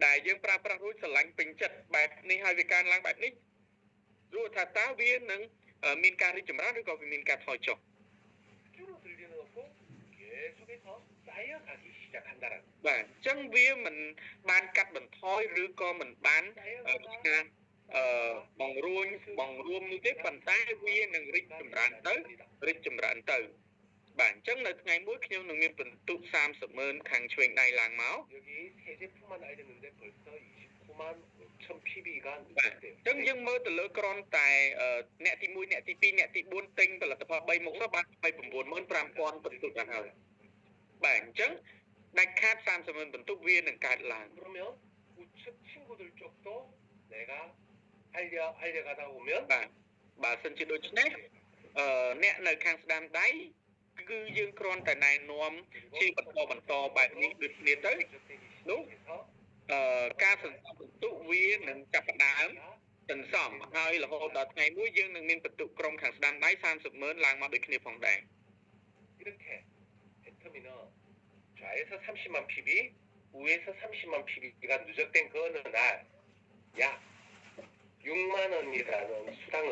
ដែលយើងប្រើប្រាស់រួចស្រឡាញ់ពេញចិត្តបែបនេះហើយវាកើនឡើងបែបនេះรู้ថាតើវានឹងមានការរីកចម្រើនឬក៏វាមានការថយចុះ 줄어들지는 않고 계속해서 쌓여가기 시작한다라는 បាទអញ្ចឹងវាមិនបានកាត់បន្ថយឬក៏មិនបានបង្រួមនោះទេប៉ុន្តែវានឹងរីកចម្រើនទៅបាទអញ្ចឹងនៅថ្ងៃមួយខ្ញុំនឹងមានបន្ទុក 30,000 ខាងឆ្វេងដៃឡើងមក 여기 세 제품만 알렸는데 벌써 29만 5천 PB가 បាទអញ្ចឹងយើងមើលទៅលើក្រនតែអ្នកទី1អ្នកទី2អ្នកទី4ទិញផលិតផល3មុខទៅបាន 29,500 បន្ទុកដល់ហើយបាទអញ្ចឹងដាច់ខាត 30,000 បន្ទុកវានឹងកើតឡើង 그러면 우측 친구들 쪽도 내가 알려가다 보면 បាទបើសិនជាដូច្នេះអ្នកនៅខាងស្ដាំដៃគឺយើងគ្រាន់តែណែនាំជាបន្តបែបនេះដូចគ្នាទៅនោះការសន្សំបន្ទុកវានឹងចាប់ផ្ដើមសន្សំហើយរហូតដល់ថ្ងៃមួយយើងនឹងមានបន្ទុកក្រុមខាងស្ដាំដៃ 30,000 ឡើងមកដូចគ្នាផងដែរ 이렇게 애터미는 좌에서 30만 PB 우에서 30만 PB가 누적된 그 어느 날약 6만 원이라는 수당을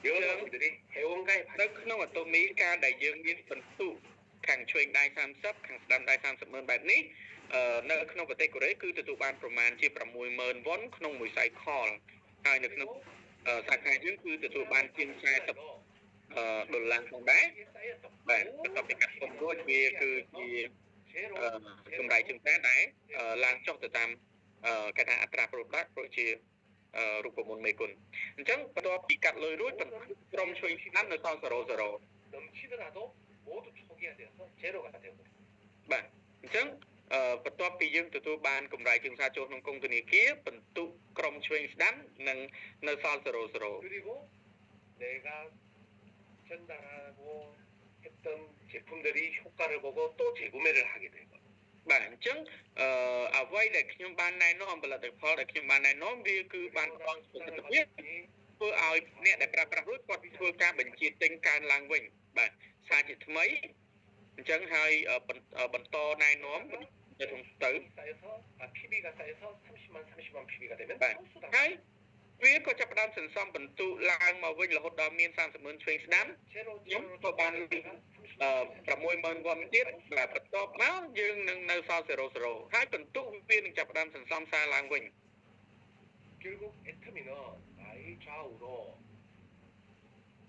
여러분들이 회원가에 នៅក្នុងអាតូមីការដែលយើងមានបន្ទុកខាងឆ្វេងដៃ 30 ខាងស្ដាំដៃ 30,000 បែបនេះនៅក្នុងប្រទេសកូរ៉េគឺទទួលបានប្រមាណជា 60,000 វ៉ុនក្នុងមួយ cycle ហើយនៅក្នុងសាខាយើងគឺទទួលបានជាង 40 ដុល្លារផងដែរបាទបន្ទាប់ពីកាត់បន្ថយវាគឺជាកម្រៃជើងតែដែរឡើងចុះទៅតាមគេថាអត្រាប្រូដាក់ព្រោះជារូបមន្តមេគុណអញ្ចឹងបន្ទាប់ពីកាត់លុយរួចក្រុមឆ្វេងស្ដាំនៅសល់ 0 넘치더라도 모두 초기화 돼서 제로가 되고 បាទអញ្ចឹងបន្ទាប់ពីយើងទទួលបានកម្រៃជើងសារចូលក្នុងគង្គធនាគារបន្ទុកក្រុមឆ្វេងស្ដាំនឹងនៅសល់ 0 그리고 내가 전달하고 했던 제품들이 효과를 보고 또 재구매를 하게 되고 បាទអញ្ចឹងអ្វីដែលខ្ញុំបានណែនាំផលិតផលដែលខ្ញុំបានណែនាំវាគឺបានផ្ដល់ប្រសិទ្ធភាពធ្វើឲ្យអ្នកដែលប្រើប្រាស់រួចគាត់ធ្វើការបញ្ជាទិញកើនឡើងវិញបាទសារជាថ្មីអញ្ចឹងហើយបន្តណែនាំទៅទៅ PB가 쌓여서 30만 PB가 되면 បាទហើយវាក៏ចាប់ផ្ដើមសន្សំបន្ទុកឡើងមកវិញរហូតដល់មាន 30,000 ឆ្វេងស្ដាំខ្ញុំក៏បាន 60,000 វ៉ុនទៀតបាទបន្ទាប់មកយើងនឹងនៅសល់ 0 ហើយបន្ទុកវានឹងចាប់ផ្ដើមសន្សំសារឡើងវិញ 결국 애터미는 나의 좌우로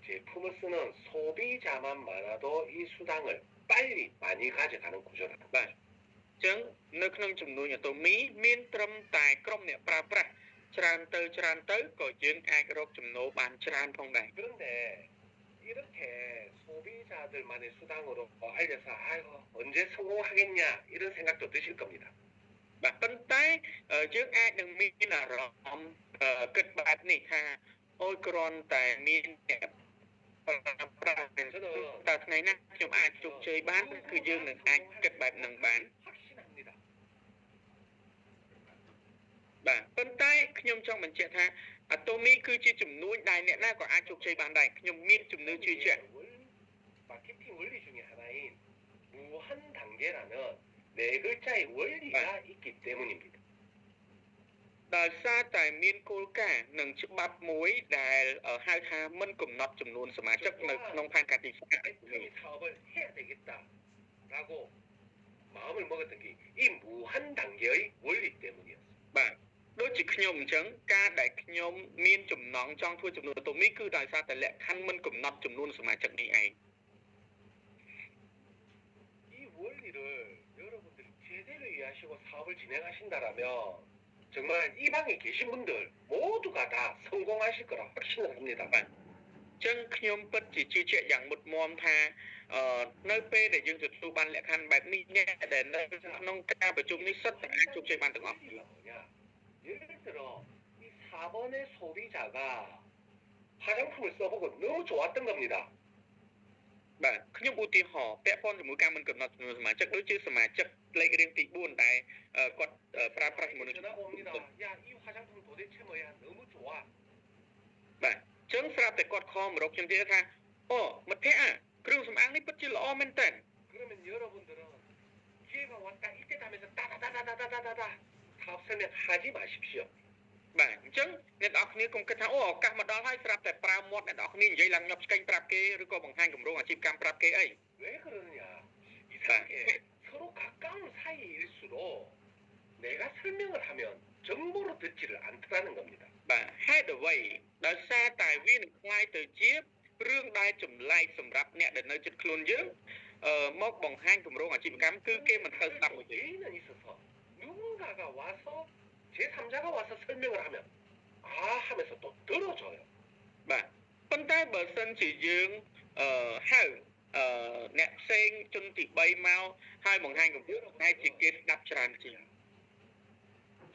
제품을 쓰는 소비자만 많아도 이 수당을 빨리 많이 가져가는 구조라다. បាទអញ្ចឹងនៅក្នុងចំនួនអាតូមីមានត្រឹមតែក្រុមអ្នកប្រើប្រាស់ច្រើនទៅក៏យើងអាចរកចំណូលបានច្រើនផងដែរ 그런데 이렇게 소비자들만의 수당으로 알려서 아이고 언제 성공하겠냐 이런 생각도 드실 겁니다. បាទប៉ុន្តែយើងអាចនឹងមានអារម្មណ៍គិតបែបនេះថាអូយគ្រាន់តែមានអ្នកប្រើប្រាស់តែថ្ងៃណាខ្ញុំអាចជោគជ័យបានគឺយើងនឹងអាចគិតបែបហ្នឹងបាន 확신합니다. បាទប៉ុន្តែខ្ញុំចង់បញ្ជាក់ថាអាតូមីគឺជាចំនួនដែលអ្នកណាក៏អាចជោគជ័យបានដែរខ្ញុំមានជំនឿជឿជាក់ 마케팅 원리 중에 하나인 무한 단계라는 네 글자의 원리가 있기 때문입니다. ដោយសារតែមានគោលការណ៍និងច្បាប់មួយដែលហៅថាមិនកំណត់ចំនួនសមាជិកនៅក្នុងផែនការទីផ្សារ 이 사업을 해야 되겠다라고 마음을 먹었던 게 이 무한 단계의 원리 때문이었어요. បាទដូចជាខ្ញុំអញ្ចឹងការដែលខ្ញុំមានចំណងចង់ធ្វើចំនួនអាតូមីគឺដោយសារតែលក្ខខណ្ឌមិនកំណត់ចំនួនសមាជិកនេះឯង 이 원리를 여러분들이 제대로 이해하시고 사업을 진행하신다라면 정말 이 방에 계신 분들 모두가 다 성공하실 거라 확신을 합니다. ចឹងខ្ញុំពិតជាជឿជាក់យ៉ាងមុតមមថានៅពេលដែលយើងទទួលបានលក្ខខណ្ឌបែបនេះអ្នកដែលនៅក្នុងការប្រជុំនេះសិតតែអាចជោគជ័យបានទាំងអស់ 예를 들어 이 4번의 소비자가 화장품을 써보고 너무 좋았던 겁니다. បាទខ្ញុំឧទាហរណ៍ពាក់ព័ន្ធជាមួយការមិនកំណត់ចំនួនសមាជិកដូចជាសមាជិកលេខរៀងទី4ដែលគាត់ប្រើប្រាស់ជាមួយនឹង 전화가 옵니다. 야, 이 화장품 도대체 뭐야? 너무 좋아. បាទចឹងស្រាប់តែគាត់ខំរកខ្ញុំទៀតថាអូមិត្តភ័ក្តិគ្រឿងសម្អាងនេះពិតជាល្អមែនតើ 그러면 여러분들은 기회가 왔다 이때다 하면서 따다다다다다다다 사업 설명하지 마십시오. បាទអញ្ចឹងអ្នកនរគ្នាកុំគិតថាអូឱកាសមកដល់ហើយស្រាប់តែប្រើមាត់អ្នកនរគ្នានិយាយឡើងញាប់ឆ្កេងប្រាប់គេឬក៏បង្ហាញគម្រោងអាជីវកម្មប្រាប់គេអី 왜 그러느냐? 이상하게 서로 가까운 사이일수록 내가 설명을 하면 정보로 듣지를 않더라는 겁니다. បាទហេតុអ្វីដោយសារតែវានឹងខ្លាយទៅជារឿងដែលចម្លែកសម្រាប់អ្នកដែលនៅជិតខ្លួនយើងមកបង្ហាញគម្រោងអាជីវកម្មគឺគេមិនទៅស្ដាប់មួយទេ 예의는 있어서 누군가가 와서 제3자가 와서 설명을 하면 아 하면서 또 들어줘요. បាទប៉ុន្តែបើសិនជាយើងហៅអ្នកផ្សេងជនទី3មកហើយបង្ហាញគម្រោងតែជាគេស្ដាប់ច្រើនជាង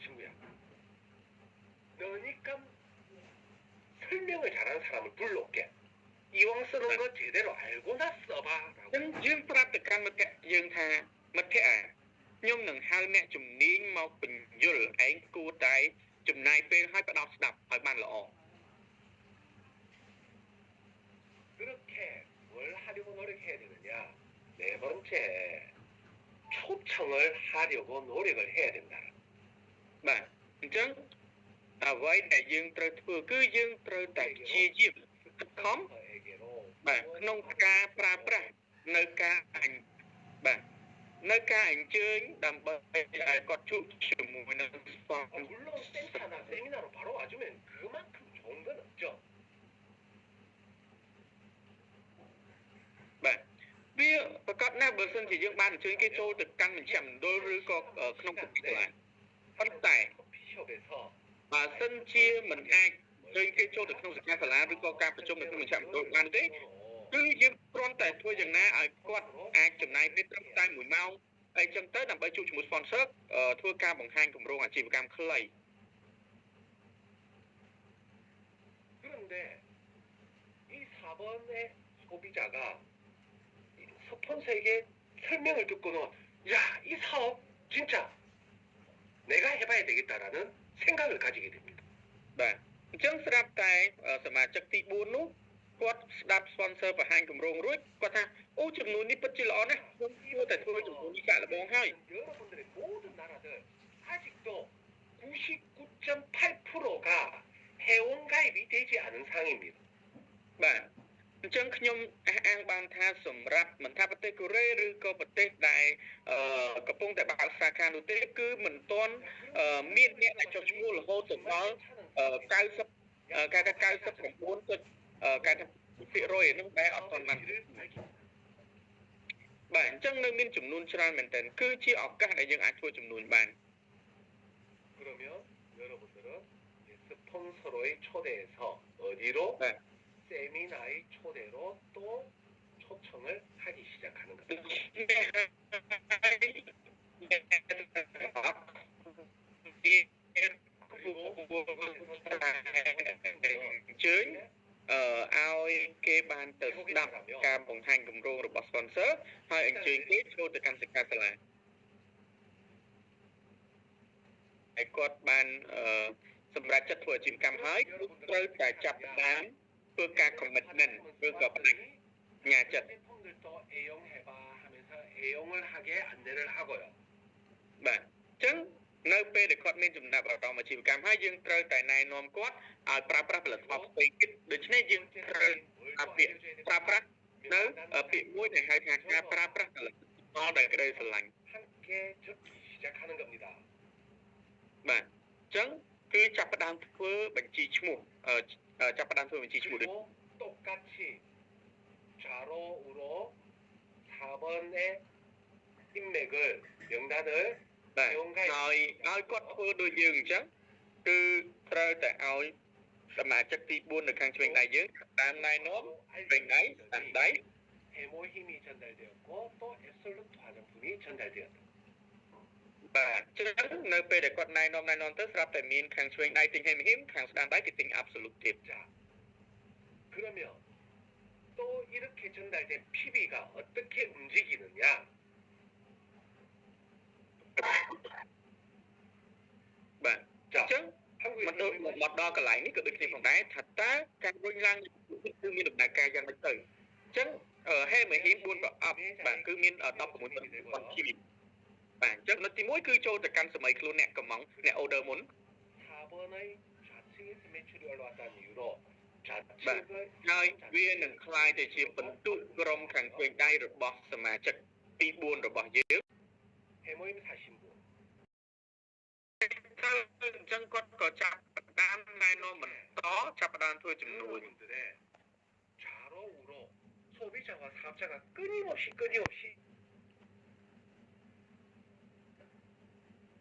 친구야, 너니까 설명을 잘하는 사람을 불러올게. 이왕 쓰는 거 제대로 알고나 써봐라고. ចឹងយើងប្រាប់ទៅកាន់មិត្តភក្តិយើងថាមិត្តភក្តិខ្ញុំនឹងហៅអ្នកជំនាញមកបញ្យល់ឯងគួរតែចំណាយពេលឲ្យផ្ដោតស្ដាប់ឲ្យបានល្អ 그렇게 뭘 하려고 노력해야 되느냐? 네 번째, 초청을 하려고 노력을 해야 된다. បាទអញ្ចឹងអ្វីដែលយើងត្រូវធ្វើគឺយើងត្រូវតែព្យាយាមខំ 에게로 បាទក្នុងការប្រើប្រាស់នៅការបាទនៅការអញ្ជើញដើម្បីឲ្យគាត់ជួបជាមួយនឹងស្ពង 물론 센터나 세미나로 바로 와주면 그만큼 좋은 건 없죠. បាទវាប្រកាសណាស់បើសិនជាយើងបានអញ្ជើញគេចូលទៅកាន់មជ្ឈមណ្ឌលឬក៏ក្នុងពិធីកន្លែងប៉ុន្តែ 커피숍에서 បើសិនជាមិនអាចឃើញគេចូលទៅក្នុងសិក្ខាសាលាឬក៏ការប្រជុំនៅក្នុងមជ្ឈមណ្ឌលបានទេគឺយើងគ្រាន់តែធ្វើយ៉ាងណាឲ្យគាត់អាចចំណាយពេលត្រឹមតែ1ម៉ោងអីចឹងទៅដើម្បីជួបជាមួយ sponsor ធ្វើការបង្ហាញគម្រោងអាជីវកម្មខ្លី 그런데 이 4번의 소비자가 스폰서에게 설명을 듣고는 야, 이 사업 진짜 내가 해봐야 되겠다라는 생각을 가지게 됩니다. បាទអញ្ចឹងស្រាប់តែសមាជិកទី4នោះគាត់ស្ដាប់ sponsor បង្ហាញគម្រោងរួចគាត់ថាអូចំនួននេះពិតជាល្អណាស់ខ្ញុំគួរតែធ្វើចំនួននេះសាក់លបងហើយ 여러분들의 모든 나라들 아직도 99.8%가 회원 가입이 되지 않은 상황입니다. បាទអញ្ចឹងខ្ញុំអះអាងបានថាសម្រាប់មិនថាប្រទេសកូរ៉េឬក៏ប្រទេសដែលកំពុងតែបើកសាខានោះទេគឺមិនទាន់មានអ្នកដែលចុះឈ្មោះរហូតទៅដល់90ការ99.9%នោះដែលអត់ទាន់បានបាទអញ្ចឹងនៅមានចំនួនច្រើនមែនទែនគឺជាឱកាសដែលយើងអាចធ្វើចំនួនបាន 그러면 여러분들은 스폰서로의 초대해서 어디로? 네. 세미나의 초대로 또 초청을 하기 시작하는 겁니다. Chứ ai cái ban từ đọc ca bằng hành cùng rô rồi sponsor hay anh chơi kết cho từ căn sự ca là ai quạt banសម្រាប់ចិត្តធ្វើអាជីវកម្មហើយគឺត្រូវតែចាប់ផ្ដើមធ្វើការ commitment ឬក៏បដិញ្ញាចិត្ត 플랫폼들도 애용해봐 하면서 애용을 하게 안내를 하고요. បាទអញ្ចឹងនៅពេលដែលគាត់មានចំណាប់អារម្មណ៍អាជីវកម្មហើយយើងត្រូវតែណែនាំគាត់ឲ្យប្រើប្រាស់ផលិតផលផ្សេងទៀតដូច្នេះយើងត្រូវពាក្យប្រើប្រាស់នៅពាក្យមួយដែលហៅថាការប្រើប្រាស់ផលិតផលដែលក្តីស្រឡាញ់ 함께 적기 시작하는 겁니다. បាទអញ្ចឹងគឺចាប់ផ្ដើមធ្វើបញ្ជីឈ្មោះចាប់ផ្ដើមធ្វើបញ្ជីឈ្មោះដូច 그리고 똑같이 좌로 우로 4번의 인맥을 명단을 បាទ 회원가입 ឲ្យគាត់ធ្វើដូចយើងអញ្ចឹងគឺត្រូវតែឲ្យសមាជិកទី4នៅខាងឆ្វេងដៃយើងតាមណែនាំឆ្វេងដៃស្ដាំដៃ 해모 힘이 전달되었고 또 앱솔루트 화장품이 전달되었다. បាទអញ្ចឹងនៅពេលដែលគាត់ណែនាំទៅស្រាប់តែមានខាងឆ្វេងដៃទិញហេមហ៊ីមខាងស្ដាំដៃគេទិញ absolute ទៀត 자, 그러면 또 이렇게 전달된 PB가 어떻게 움직이느냐? បាទ 자, អញ្ចឹង 한국의 មកដល់កន្លែងនេះក៏ដូចគ្នាផងដែរថាតើការរុញឡើងគឺមានដំណើរការយ៉ាងម៉េចទៅអញ្ចឹងហេមហ៊ីម4ប្រអប់បាទគឺមាន16ប៉ុនជីវិតបាទអញ្ចឹងនៅទី1គឺចូលទៅកាន់សម័យខ្លួនអ្នកកំងអ្នក order មុន 4번의 좌측에서 매출이 올라왔다는 이유로 បាទ 좌측을 ហើយវានឹងคล้ายទៅជាបន្ទុកក្រុមខាងឆ្វេងដៃរបស់សមាជិកទី4របស់យើង 해모임 사신 분 ទៅអញ្ចឹងគាត់ក៏ចាប់ផ្ដើមណែនាំបន្តចាប់ផ្ដើមធ្វើចំនួន 여러분들의 좌로 우로 소비자와 사업자가 끊임없이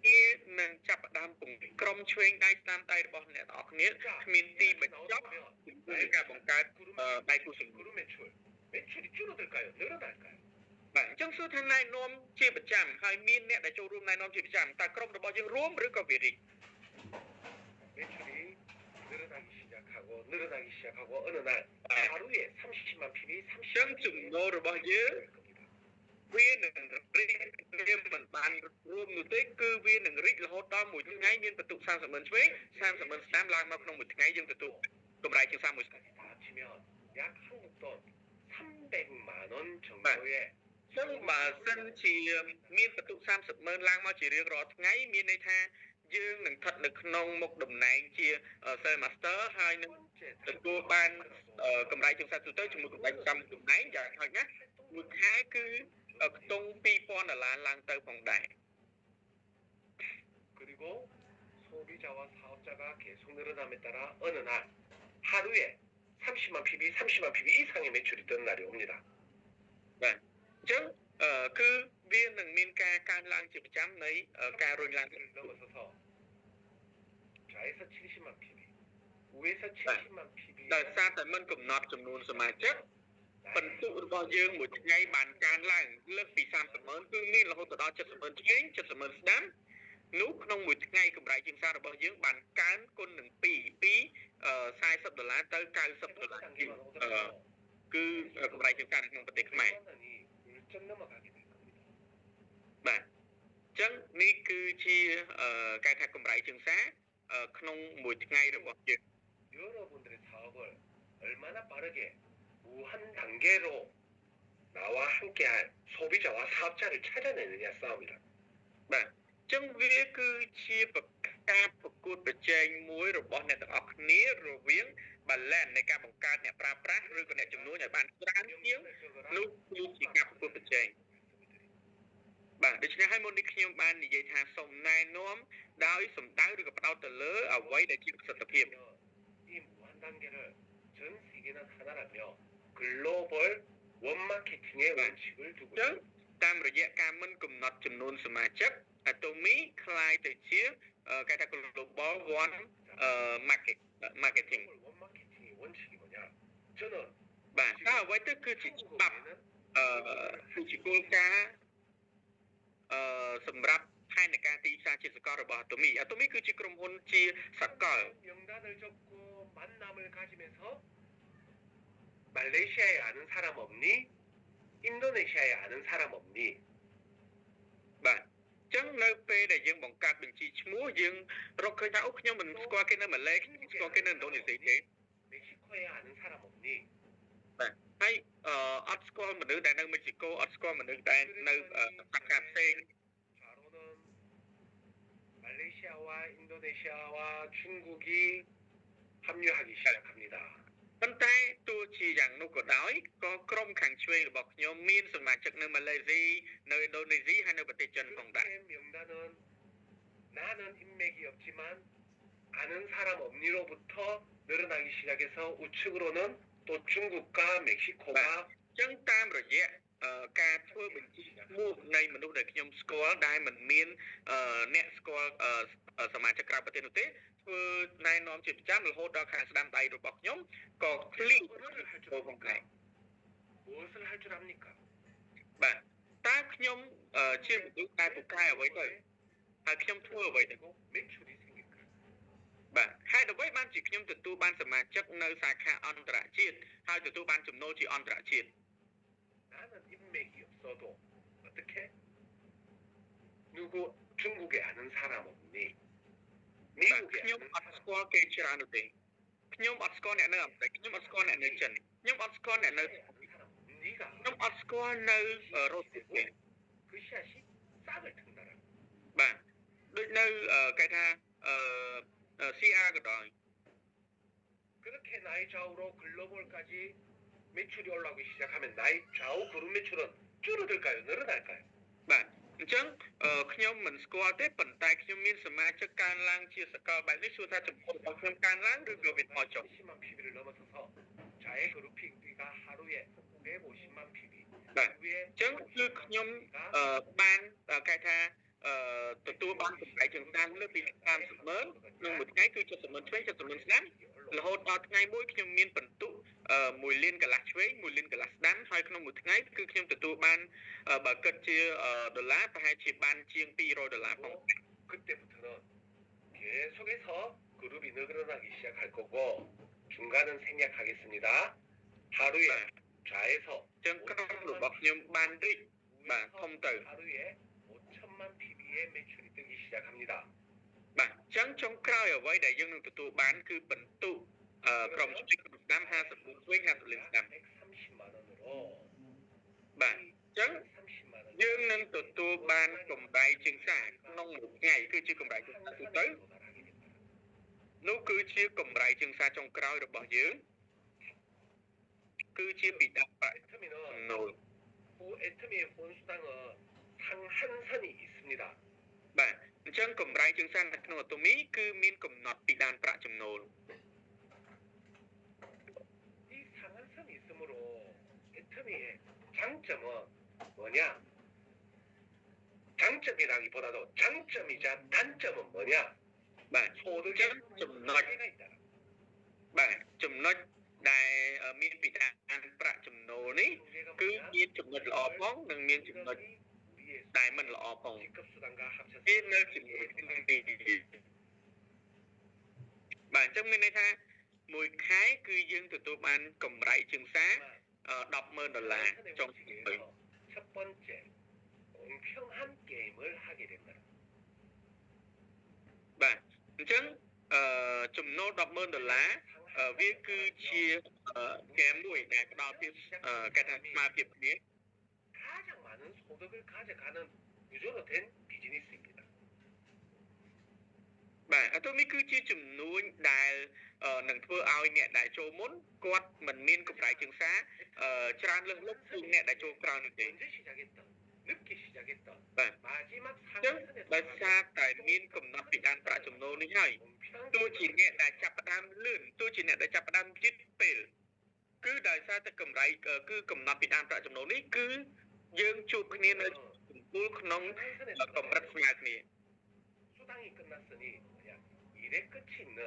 វានឹងចាប់ផ្ដើមពង្រីកក្រុមឆ្វេងដៃស្នាមដៃរបស់អ្នកទាំងអស់គ្នាគ្មានទីបញ្ចប់នៃការបង្កើតដៃគូសង្គម 그룹 매출이 줄어들까요? 늘어날까요? បាទអញ្ចឹងសួរថាណែនាំជាប្រចាំហើយមានអ្នកដែលចូលរួមណែនាំជាប្រចាំតើក្រុមរបស់យើងរួមឬក៏វារីក 매출이 늘어나기 시작하고 어느 날 하루에 30만 PB អញ្ចឹង 30만 ចំណូលរបស់យើង 겁니다. វានឹងរីកវាមិនបានរួមនោះទេគឺវានឹងរីករហូតដល់មួយថ្ងៃមានបន្ទុក 30,000 ឆ្វេង 30,000 ស្ដាំឡើងមកក្នុងមួយថ្ងៃយើងទទួលកម្រៃជាង 31 까지 다 합치면 약 한국 돈 300만 원 정도의 ចឹងបើសិនជាមានបន្ទុក 30,000 ឡើងមកជារៀងរាល់ថ្ងៃមានន័យថាយើងនឹងស្ថិតនៅក្នុងមុខតំណែងជា Sales Master ហើយនឹងទទួលបានកម្រៃជាង30ទៅជាមួយកម្រៃកម្មតំណែងយ៉ាងហោចណាស់មួយខែគឺខ្ទង់ $2,000 ឡើងទៅផងដែរ 그리고 소비자와 사업자가 계속 늘어남에 따라 어느 날 하루에 30만 PB 30만 PB 이상의 매출이 뜨는 날이 옵니다. បាទអញ្ចឹងគឺវានឹងមានការកើនឡើងជាប្រចាំនៃការរុញឡើង 를 넘어서서 좌에서 70만 PB 우에서 70만 PB ដោយសារតែមិនកំណត់ចំនួនសមាជិកបន្ទុករបស់យើងមួយថ្ងៃបានកើនឡើងលើសពី 30,000 គឺមានរហូតដល់ 70,000 ឆ្វេង 70,000 ស្ដាំនោះក្នុងមួយថ្ងៃកម្រៃជាងសាររបស់យើងបានកើនគុណនឹង2ពី$40ទៅ$90 គឺកម្រៃជាងសារក្នុងប្រទេសខ្មែរ 훌쩍 넘어가게 될 겁니다. បាទអញ្ចឹងនេះគឺជាការថាកម្រៃជាងសារក្នុងមួយថ្ងៃរបស់យើង 여러분들의 사업을 얼마나 빠르게 무한 단계로 나와 함께할 소비자와 사업자를 찾아내느냐 싸움이다. បាទអញ្ចឹងវាគឺជាការប្រកួតប្រជែងមួយរបស់អ្នកទាំងអស់គ្នារវាង balance នៃការបង្កើតអ្នកប្រើប្រាស់ឬក៏អ្នកចំនួនឲ្យបានច្រើនជាងនោះគឺជាការប្រកួតប្រជែងបាទដូច្នេះហើយមុននេះខ្ញុំបាននិយាយថាសូមណែនាំដោយសំដៅឬក៏ផ្ដោតទៅលើអ្វីដែលជាប្រសិទ្ធភាព 이 무한 단계를 전 세계는 하나라며 글로벌 원마케팅의 원칙을 두고 អញ្ចឹងតាមរយៈការមិនកំណត់ចំនួនសមាជិក Atomy คล้ายទៅជាគេថា global one marketing 원마케팅의 원칙이 뭐냐? 저는 បាទតើអ្វីទៅគឺជាច្បាប់គឺជាគោលការណ៍សម្រាប់ផែនការទីផ្សារជាសកលរបស់ Atomy Atomy គឺជាក្រុមហ៊ុនជាសកល 명단을 적고 만남을 가지면서 말레이시아에 아는 사람 없니? 인도네시아에 아는 사람 없니? បាទអញ្ចឹងនៅពេលដែលយើងបង្កើតបញ្ជីឈ្មោះយើងរកឃើញថាអូខ្ញុំមិនស្គាល់គេនៅម៉ាឡេស្គាល់គេនៅឥណ្ឌូនេស៊ីទេ 멕시코에 아는 사람 없니? បាទហើយអត់ស្គាល់មនុស្សដែលនៅមិចស៊ីកូអត់ស្គាល់មនុស្សដែលនៅសាខាផ្សេង 좌로는 말레이시아와 인도네시아와 중국이 합류하기 시작합니다. ប៉ុន្តែទោះជាយ៉ាងនោះក៏ដោយក៏ក្រុមខាងឆ្វេងរបស់ខ្ញុំមានសមាជិកនៅម៉ាឡេស៊ីនៅឥណ្ឌូនេស៊ីហើយនៅប្រទេសចិនផងដែរ 명단은 나는 인맥이 없지만 아는 사람 없니로부터 늘어나기 시작해서 우측으로는 또 중국과 멕시코가 អញ្ចឹងតាមរយៈ ការធ្វើបញ្ជីឈ្មោះនៃមនុស្សដែលខ្ញុំស្គាល់ដែលមិនមានអ្នកស្គាល់សមាជិកក្រៅប្រទេសនោះទេធ្វើណែនាំជាប្រចាំរហូតដល់ខាងស្ដាំដៃរបស់ខ្ញុំក៏ឃ្លៀងចូលក្នុងខែ 무엇을 할 줄 압니까? បាទតើខ្ញុំជាមនុស្សដែលពូកែអ្វីទៅហើយខ្ញុំធ្វើអ្វីទៅ 그리고 매출이 생길까? បាទហេតុអ្វីបានជាខ្ញុំទទួលបានសមាជិកនៅសាខាអន្តរជាតិហើយទទួលបានចំណូលជាអន្តរជាតិ 나는 인맥이 없어도 어떻게? 누구 중국에 아는 사람 없니? បាទ 미국에 ខ្ញុំ 아는 អត់ 사람 ស្គាល់គេច្រើននោះទេខ្ញុំអត់ស្គាល់អ្នកនៅអាមេរិកខ្ញុំអត់ស្គាល់អ្នកនៅចិនខ្ញុំអត់ស្គាល់អ្នកនៅ 아는 사람 없니? 네가 ខ្ញុំអត់ស្គាល់នៅរុស្ស៊ីទេ 그 씨앗이 싹을 튼다라. បាទដូចនៅគេថាCR ក៏ដោយ 그렇게 나의 좌우로 글로벌까지 매출이 올라오기 시작하면 나의 좌우 그룹 매출은 줄어들까요? 늘어날까요? បាទអញ្ចឹងខ្ញុំមិនស្គាល់ទេប៉ុន្តែខ្ញុំមានសមាជិកកើនឡើងជាសកលបែបនេះសួរថាចំពោះរបស់ខ្ញុំកើនឡើងឬក៏វាថយចុះ 10만 PB를 넘어서서 자의 그룹 PB가 하루에 150만 PB. បាទ 위에 អញ្ចឹងគឺខ្ញុំបានគេថាទទួលបានកម្រៃជាងតាមលើពី30ម៉ឺនក្នុងមួយថ្ងៃគឺ70ម៉ឺនឆ្វេង70ម៉ឺនស្ដាំរហូតដល់ថ្ងៃមួយខ្ញុំមានបន្ទុក1លានកន្លះឆ្វេង1លានកន្លះស្ដាំហើយក្នុងមួយថ្ងៃគឺខ្ញុំទទួលបានបើគិតជាដុល្លារប្រហែលជាបានជាង$200ផង 그때부터는 계속해서 그룹이 늘어나기 시작할 거고 중간은 생략하겠습니다. 하루에 좌에서 អញ្ចឹងក្រុមរបស់ខ្ញុំបានរីកបាទធំទៅ 하루에 5천만 PB의 매출이 뜨기 시작합니다. បាទអញ្ចឹងចុងក្រោយអ្វីដែលយើងនឹងទទួលបានគឺបន្ទុកក្រុមជំនាញស្ដាំ54ឆ្វេង50លានស្ដាំ 130만 원으로 បាទអញ្ចឹង 30만 원 យើងនឹងទទួលបានកម្រៃជាងសាក្នុងមួយថ្ងៃគឺជាកម្រៃជាងសាទូទៅ 도달하게 된다. នោះគឺជាកម្រៃជាងសាចុងក្រោយរបស់យើងគឺជាពីដាប្រាក់ 애터미는 ចំណូល 그 애터미의 본수당은 상한선이 있습니다. បាទអញ្ចឹងកម្រៃជាងសានៅក្នុងអាតូមីគឺមានកំណត់ពីដានប្រាក់ចំណូល 이 상한선이 있으므로 애터미의 장점은 뭐냐? 장점이라기보다도 장점이자 단점은 뭐냐? បាទអញ្ 소득의 ចឹងចំណុច 차이가 있다. បាទចំណុចដែលមានពីដានប្រាក់ចំណូលនេះ 문제가 គឺ 뭐냐? មានចំណុចល្អផងនិងមានចំណុច 이것이 우리의 ដែលមិនល្អផង 직급수당과 합쳐서 វានៅជាមួយគ្នាបាទអញ្ចឹងមានន័យថាមួយខែគឺយើងទទួលបានកម្រៃជាងសា$100,000ចុងក្រោយ 첫 번째 공평한 게임을 하게 된다. បាទអញ្ចឹងចំណូល$100,000វាគឺជាហ្គេមមួយដែលផ្ដល់ភាពគេថាស្មើភាពគ្នា 가장 많은 소득을 가져가는 구조로 된 비즈니스입니다. បាទអាតូមីគឺជាចំនួនដែលនឹងធ្វើឲ្យអ្នកដែលចូលមុនគាត់មិនមានកម្រៃជាងសាច្រើនលើសលប់ពីអ្នកដែលចូលក្រោយនោះទេ 언제 시작했던 늦게 시작했던បាទ 마지막 អញ្ចឹង 상승에 ដោយសារតែមានកំណត់ពីដានប្រាក់ចំណូលនេះហើយទោះជាអ្នកដែលចាប់ផ្ដើមលឿនទោះជាអ្នកដែលចាប់ផ្ដើមជិតពេលគឺដោយសារតែកម្រៃគឺកំណត់ពីដានប្រាក់ចំណូលនេះគឺយើងជួបគ្នានៅកំពូលក្នុងកម្រិតស្មើគ្នា 수당이 끝났으니 뭐냐 일의 끝이 있는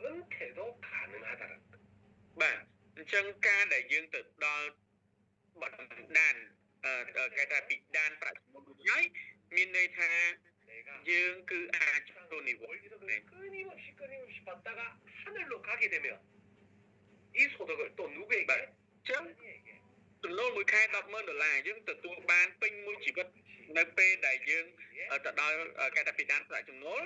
은퇴도 가능하다는 거. បាទអញ្ចឹងការដែលយើងទៅដល់បណ្ដានគេថាពីដានប្រាក់ចំណូលនេះហើយមានន័យថា 내가 យើងគឺអាចចូលនិវត្តន៍ 월드컵을 끊임없이 받다가 하늘로 가게 되면 이 소득을 또 누구에게? បាទអញ្ចឹង 아니에게. ចំណូលមួយខែ$10,000យើងទទួលបានពេញមួយជីវិតនៅពេលដែលយើងទៅដល់គេថាពីដានប្រាក់ចំណូល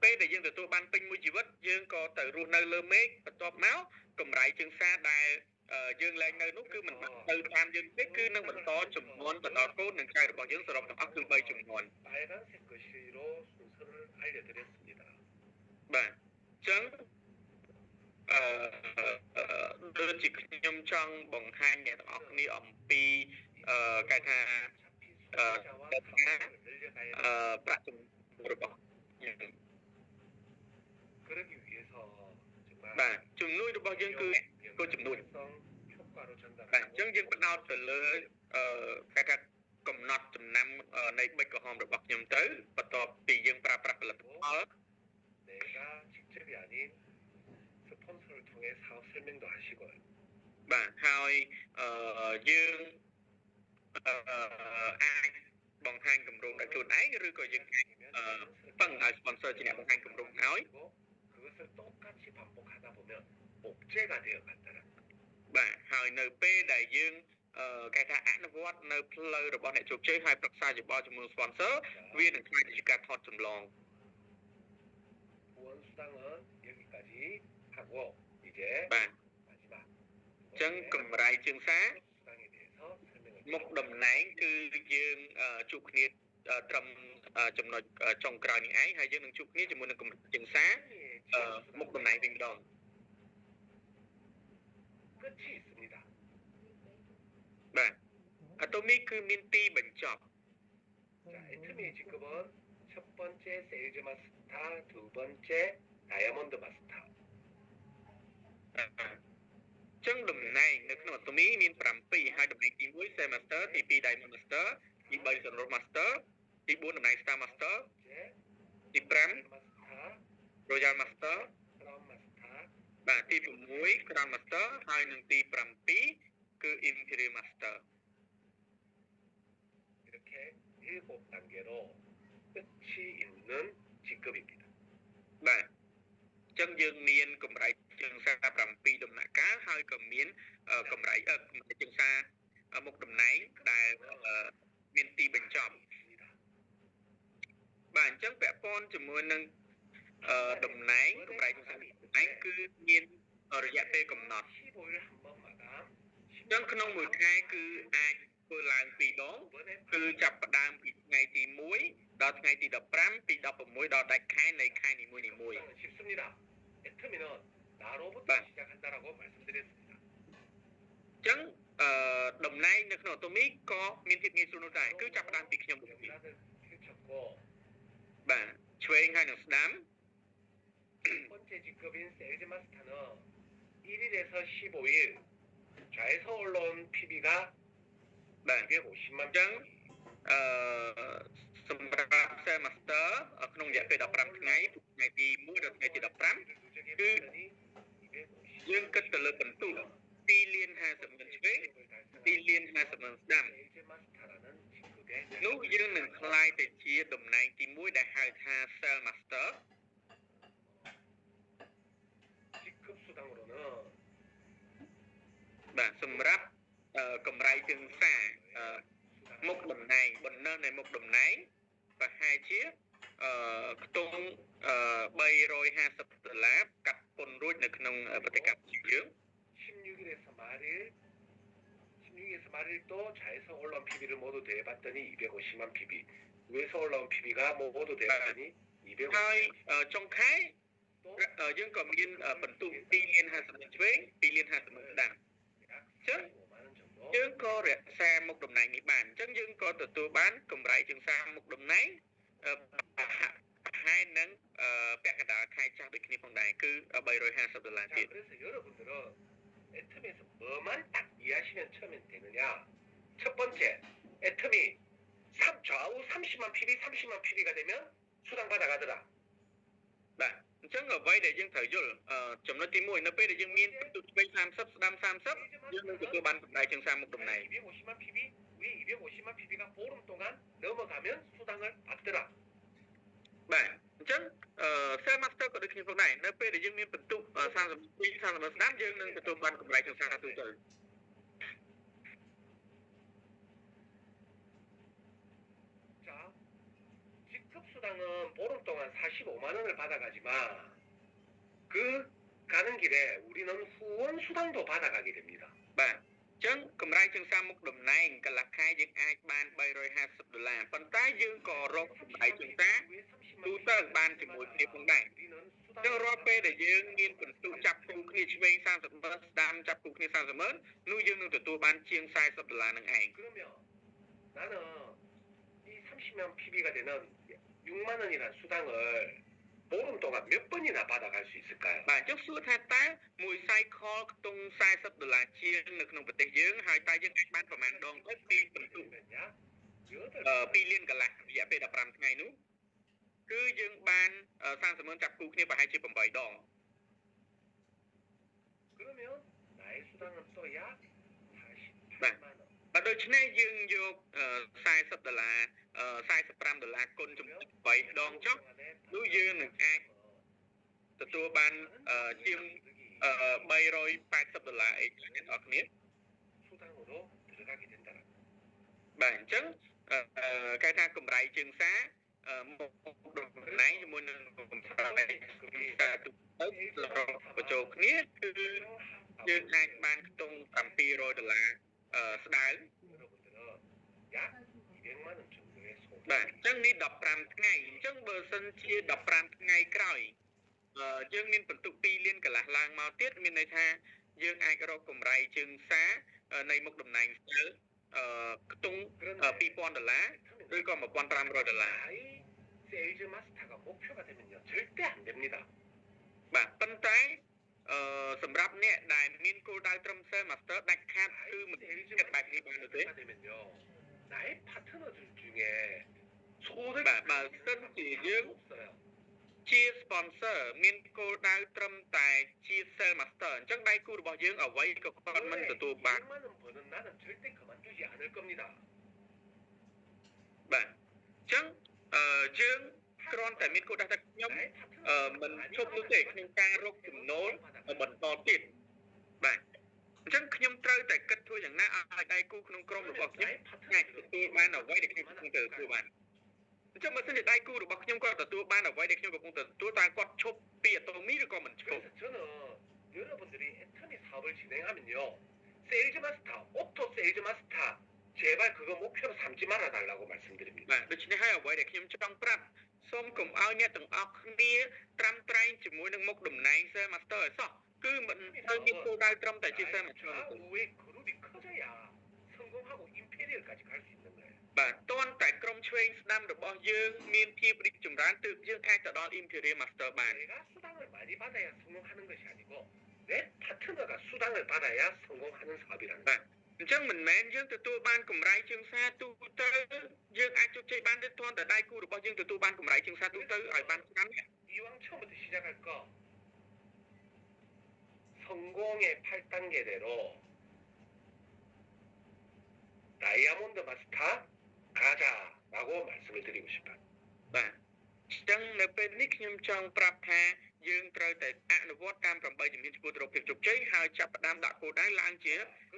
ពេលដែលយើងទទួលបានពេញមួយជីវិតយើងក៏ទៅរស់នៅលើមេឃបន្ទាប់មកកម្រៃជាងសាដែលយើងលែងនៅនោះគឺមិនបាក់ទៅតាមយើងទេគឺនឹងបន្តចំនួនទៅដល់កូននិងចៅរបស់យើងសរុបទាំងអស់គឺ3ចំនួន 빨간색 글씨로 순서를 알려드렸습니다. បាទអញ្ចឹងដូចជាខ្ញុំចង់បង្ហាញអ្នកទាំងអស់គ្នាអំពីគេថា 숫자와 상황을 늘려가야 ប្រាក់ចំណូលរបស់យើង 그러기 위해서 정말 បាទជំនួយរបស់យើងគឺ ចំនួន 효과 바로 បាទ 전달하고 អញ្ចឹងយើងបដោតទៅលើគេថាកំណត់ចំណាំនៃប៊ិចក្រហមរបស់ខ្ញុំទៅបន្ទាប់ពីយើងប្រើប្រាស់ផលិតផល 내가 직접이 아닌 스폰서를 통해 사업 설명도 하시고요. បាទហើយយើងអាចបង្ហាញគម្រោងដោយខ្លួនឯងឬក៏យើងអាចពឹងឲ្យ sponsor ជាអ្នកបង្ហាញគម្រោងឲ្យ 그리고 그것을 똑같이 반복하다 보면 목재가 되어 간다는 បាទហើយនៅពេលដែលយើងគេថាអនុវត្តនៅផ្លូវរបស់អ្នកជោគជ័យហើយប្រឹក្សាយោបល់ជាមួយ sponsor វានឹងក្លាយជាការថតចម្លង 후원 수당은 여기까지 하고 이제 បាទ 마지막 អញ្ចឹងកម្រៃជើងសារ 수당에 대해서 설명을 មុខតំណែងគឺយើងជួបគ្នាត្រឹមចំណុចចុងក្រោយនេះឯងហើយយើងនឹងជួបគ្នាជាមួយនឹងកម្រៃជើងសារមុខតំណែងវិញម្ដង 끝이 있습니다. បាទអាតូមីគឺមានទីបញ្ចប់ 자, 애터미의 직급은 첫 번째 세일즈 마스터, 두 번째 다이아몬드 마스터. អញ្ចឹងតំណែងនៅក្នុងអាតូមីមាន7ហើយតំណែងទី1 Sale Master ទី2 Diamond Master ទី3 Silver Master ទី4តំណែង Star Master 이제 ទី 마스터, 5 Royal Master 크라운 마스터, បាទទី6 Crown Master ហើយនិងទី7គឺ Imperial Master 이렇게 7단계로 끝이 있는 직급입니다. បាទអញ្ចឹងយើងមានកម្រៃជើងសារ7ដំណាក់កាលហើយក៏មានកម្រៃជើងសារមុខតំណែងដែលមានទីបញ្ចប់ 있습니다. បាទអញ្ចឹងពាក់ព័ន្ធជាមួយនឹងតំណែងកម្រៃជើងសារតំណែងគឺមានរយៈពេលកំណត់ 15일 한 번마다 អញ្ចឹងក្នុងមួយខែគឺអាចធ្វើឡើង2ដង 이번에 គឺចាប់ផ្ដើមពីថ្ងៃទី1ដល់ថ្ងៃទី15ពី16ដល់ដាច់ខែនៃខែនីមួយៗ 수당은 쉽습니다. 애터미는 나로부터 네. 시작한다라고 말씀드렸습니다. អញ្ចឹងតំណែងនៅក្នុងអាតូមីក៏មានភាពងាយស្រួលនោះដែរគឺចាប់ផ្ដើមពីខ្ញុំវិញ 영상을 펼쳤고 បាទឆ្វេងហើយនឹងស្ដាំ 첫 번째 직급인 세일즈 마스터는 1일에서 15일 좌에서 올라온 PB가 បាទ 250만 អញ្ចឹងសម្រាប់ Sale Master ក្នុងរយៈពេល15ថ្ងៃពីថ្ងៃទី1ដល់ថ្ងៃទី15 그 យើងគិតទៅលើបន្ទុក2លាន50ម៉ឺនឆ្វេង2លាន50ម៉ឺនស្ដាំ 세일즈 마스터라는 직급의 នោះយើងនឹងក្លាយទៅជាតំណែងទី1ដែលហៅថា Sale Master 직급 수당으로는 បាទសម្រាប់កម្រៃជើងសារមុខតំណែងបណ្ណើនៃមុខតំណែងប្រហែលជាខ្ទង់$350កាត់ពន្ធរួចនៅក្នុងប្រតិកម្មយើង 16일에서 말일 또 좌에서 올라온 PB를 모두 대봤더니 250만 PB, 위에서 올라온 PB가 모두 대봤더니 ហើយ 250만 ចុងខែយើងក៏មានបន្ទុក2លាន50ម៉ឺនឆ្វេង2លាន50ម៉ឺនស្ដាំ 약 저? 45만 원 정도 យើងក៏រក្សាមុខតំណែងនេះបានអញ្ចឹងយើងក៏ទទួលបានកម្រៃជើងសារមុខតំណែងហើយនឹងពាក់កណ្ដាលខែចាស់ដូចគ្នាផងដែរគឺ$350 자, ទៀត 그래서 여러분들은 애터미에서 뭐만 딱 이해하시면 처음엔 되느냐. 첫 번째, 애터미 좌우 30만 PB, 30만 PB가 되면 수당 받아가더라. បាទអញ្ចឹងអ្វីដែលយើងត្រូវយល់ចំណុចទី1នៅពេលដែលយើងមានបន្ទុកឆ្វេង30ស្ដាំ30យើងនឹងទទួលបានកម្រៃជើងសារមុខតំណែង 250만 PB, 위 250만 PB가 보름 동안 넘어가면 수당을 받더라. បាទអញ្ចឹងSale Master ក៏ដូចគ្នាផងដែរនៅពេលដែលយើងមានបន្ទុក32 30ស្ដាំយើងនឹងទទួលបានកម្រៃជើងសារទូទៅ 자, 직급 수당은 보름 동안 45만 원을 받아가지만 그 가는 길에 우리는 후원 수당도 받아가게 됩니다. បាទអញ្ចឹងកម្រៃជើងសារមុខតំណែងកន្លះខែយើងអាចបាន$350ប៉ុន្តែយើងក៏រកកម្រៃជើងសារទូទៅបានជាមួយគ្នាផងដែរ 우리는 អញ្ចឹងរាល់ពេលដែលយើងមានបន្ទុកចាប់គូគ្នាឆ្វេង30ម៉ឺនស្ដាំចាប់គូគ្នា30ម៉ឺននោះយើងនឹងទទួលបានជាង$40នឹងឯង 그러면 나는 이 30만 PB가 되는 6만 원이라는 수당을 보름 동안 몇 번이나 받아갈 수 있을까요? បាទអញ្ចឹងសួរថាតើមួយ cycle ខ្ទង់$40ជាងនៅក្នុងប្រទេសយើងហើយតើយើងអាចបានប្រមាណដងទៅពីបន្ទុក 그러면요. 2លានកន្លះរយៈពេល15ថ្ងៃនោះគឺយើងបាន30,000ចាប់គូគ្នាប្រហែលជា8ដង 그러면 나의 수당은 또 약 48만 원. បាទដូច្នេះយើងយក$40 $45គុណចំនួន8ដងចុះនោះយើងនឹងអាចទទួលបានជាង$380អីអ្នកនរគ្នា 수당으로 들어가게 된다는 បាទអញ្ចឹងគេថាកម្រៃជើងសារមកដំណែងជាមួយនឹងកម្រៃការទូទៅបញ្ចូលគ្នាគឺយើងអាចបានខ្ទង់$700ស្ដើង 여러분들은 약 200만 원 정도의 소득. បាទអញ្ចឹងនេះ15ថ្ងៃអញ្ចឹងបើសិនជា15ថ្ងៃក្រោយយើងមានបន្ទុក2លានកន្លះឡើងមកទៀតមានន័យថាយើងអាចរកកម្រៃជើងសារនៃមុខតំណែងស្ទើរខ្ទង់$2,000ឬក៏$1,500 나의 세일즈 마스터가 목표가 되면요. 절대 안 됩니다. បាទប៉ុន្តែសម្រាប់អ្នកដែលមានគោលដៅត្រឹម Sale Master ដាច់ខាតគឺមិនគិតបែបនេះបានទេ 마스터가 되면요. 나의 파트너들 중에 소득이 បាទបើសិនជាយើង 없어요. ជា sponsor មានគោលដៅត្រឹមតែជា Sale Master អញ្ចឹងដៃគូរបស់យើងអ្វីក៏គាត់មិនទទួលបាន 200만 원 버는 나는 절대 그만두지 않을 겁니다. បាទអញ្ចឹងយើងគ្រាន់តែមានគោលដៅថាខ្ញុំ 나의 파트너들 មិនឈប់នោះទេក្នុងការរកចំណូលបន្តទៀតបាទអញ្ចឹងខ្ញុំត្រូវតែគិតធ្វើយ៉ាងណាឲ្យដៃគូក្នុងក្រុមរបស់ខ្ញុំអាចទទួលបានអ្វីដែលខ្ញុំកំពុងតែទទួលបានអញ្ចឹងបើសិនជាដៃគូរបស់ខ្ញុំគាត់ទទួលបានអ្វីដែលខ្ញុំកំពុងតែទទួលតើគាត់ឈប់ពីអាតូមីឬក៏មិនឈប់ 그래서 저는 여러분들이 애터미 사업을 진행하면요. 세일즈 마스터, 오토 세일즈 마스터 제발 그거 목표로 삼지 말아 달라고 말씀드립니다. បាទដូច្នេះហើយអ្វីដែលខ្ញុំចង់ប្រាប់សូមកុំឲ្យអ្នកទាំងអស់គ្នាត្រាំត្រែងជាមួយនឹងមុខតំណែង Sale Master ឲ្យសោះគឺមិនត្រូវមានគោលដៅត្រឹមតែជា Sale Master ទេ 좌우의 그룹이 커져야 성공하고 임페리얼까지 갈 수 있는 거예요. បាទតន់តែក្រុមឆ្វេងស្ដាំរបស់យើងមានភាពរីកចម្រើនទើបយើងអាចទៅដល់ Imperial Master បាន 내가 수당을 많이 받아야 성공하는 것이 아니고 내 파트너가 수당을 받아야 성공하는 사업이라는 거예요. អញ្ចឹងមិនមែនយើងទទួលបានកម្រៃជើងសារទូទៅយើងអាចជោគជ័យបានទេតន់តែដៃគូរបស់យើងទទួលបានកម្រៃជើងសារទូទៅឲ្យបានច្រើននេះ 이왕 처음부터 시작할 거 성공의 8단계대로 다이아몬드 마스터 가자라고 말씀을 드리고 싶어요. បាទអញ្ចឹងនៅពេលនេះខ្ញុំចង់ប្រាប់ថាយើងត្រូវតែអនុវត្តតាម8ជំនាញឆ្ពោះទៅរកភាពជោគជ័យហើយចាប់ផ្ដើមដាក់គោលដៅឡើងជា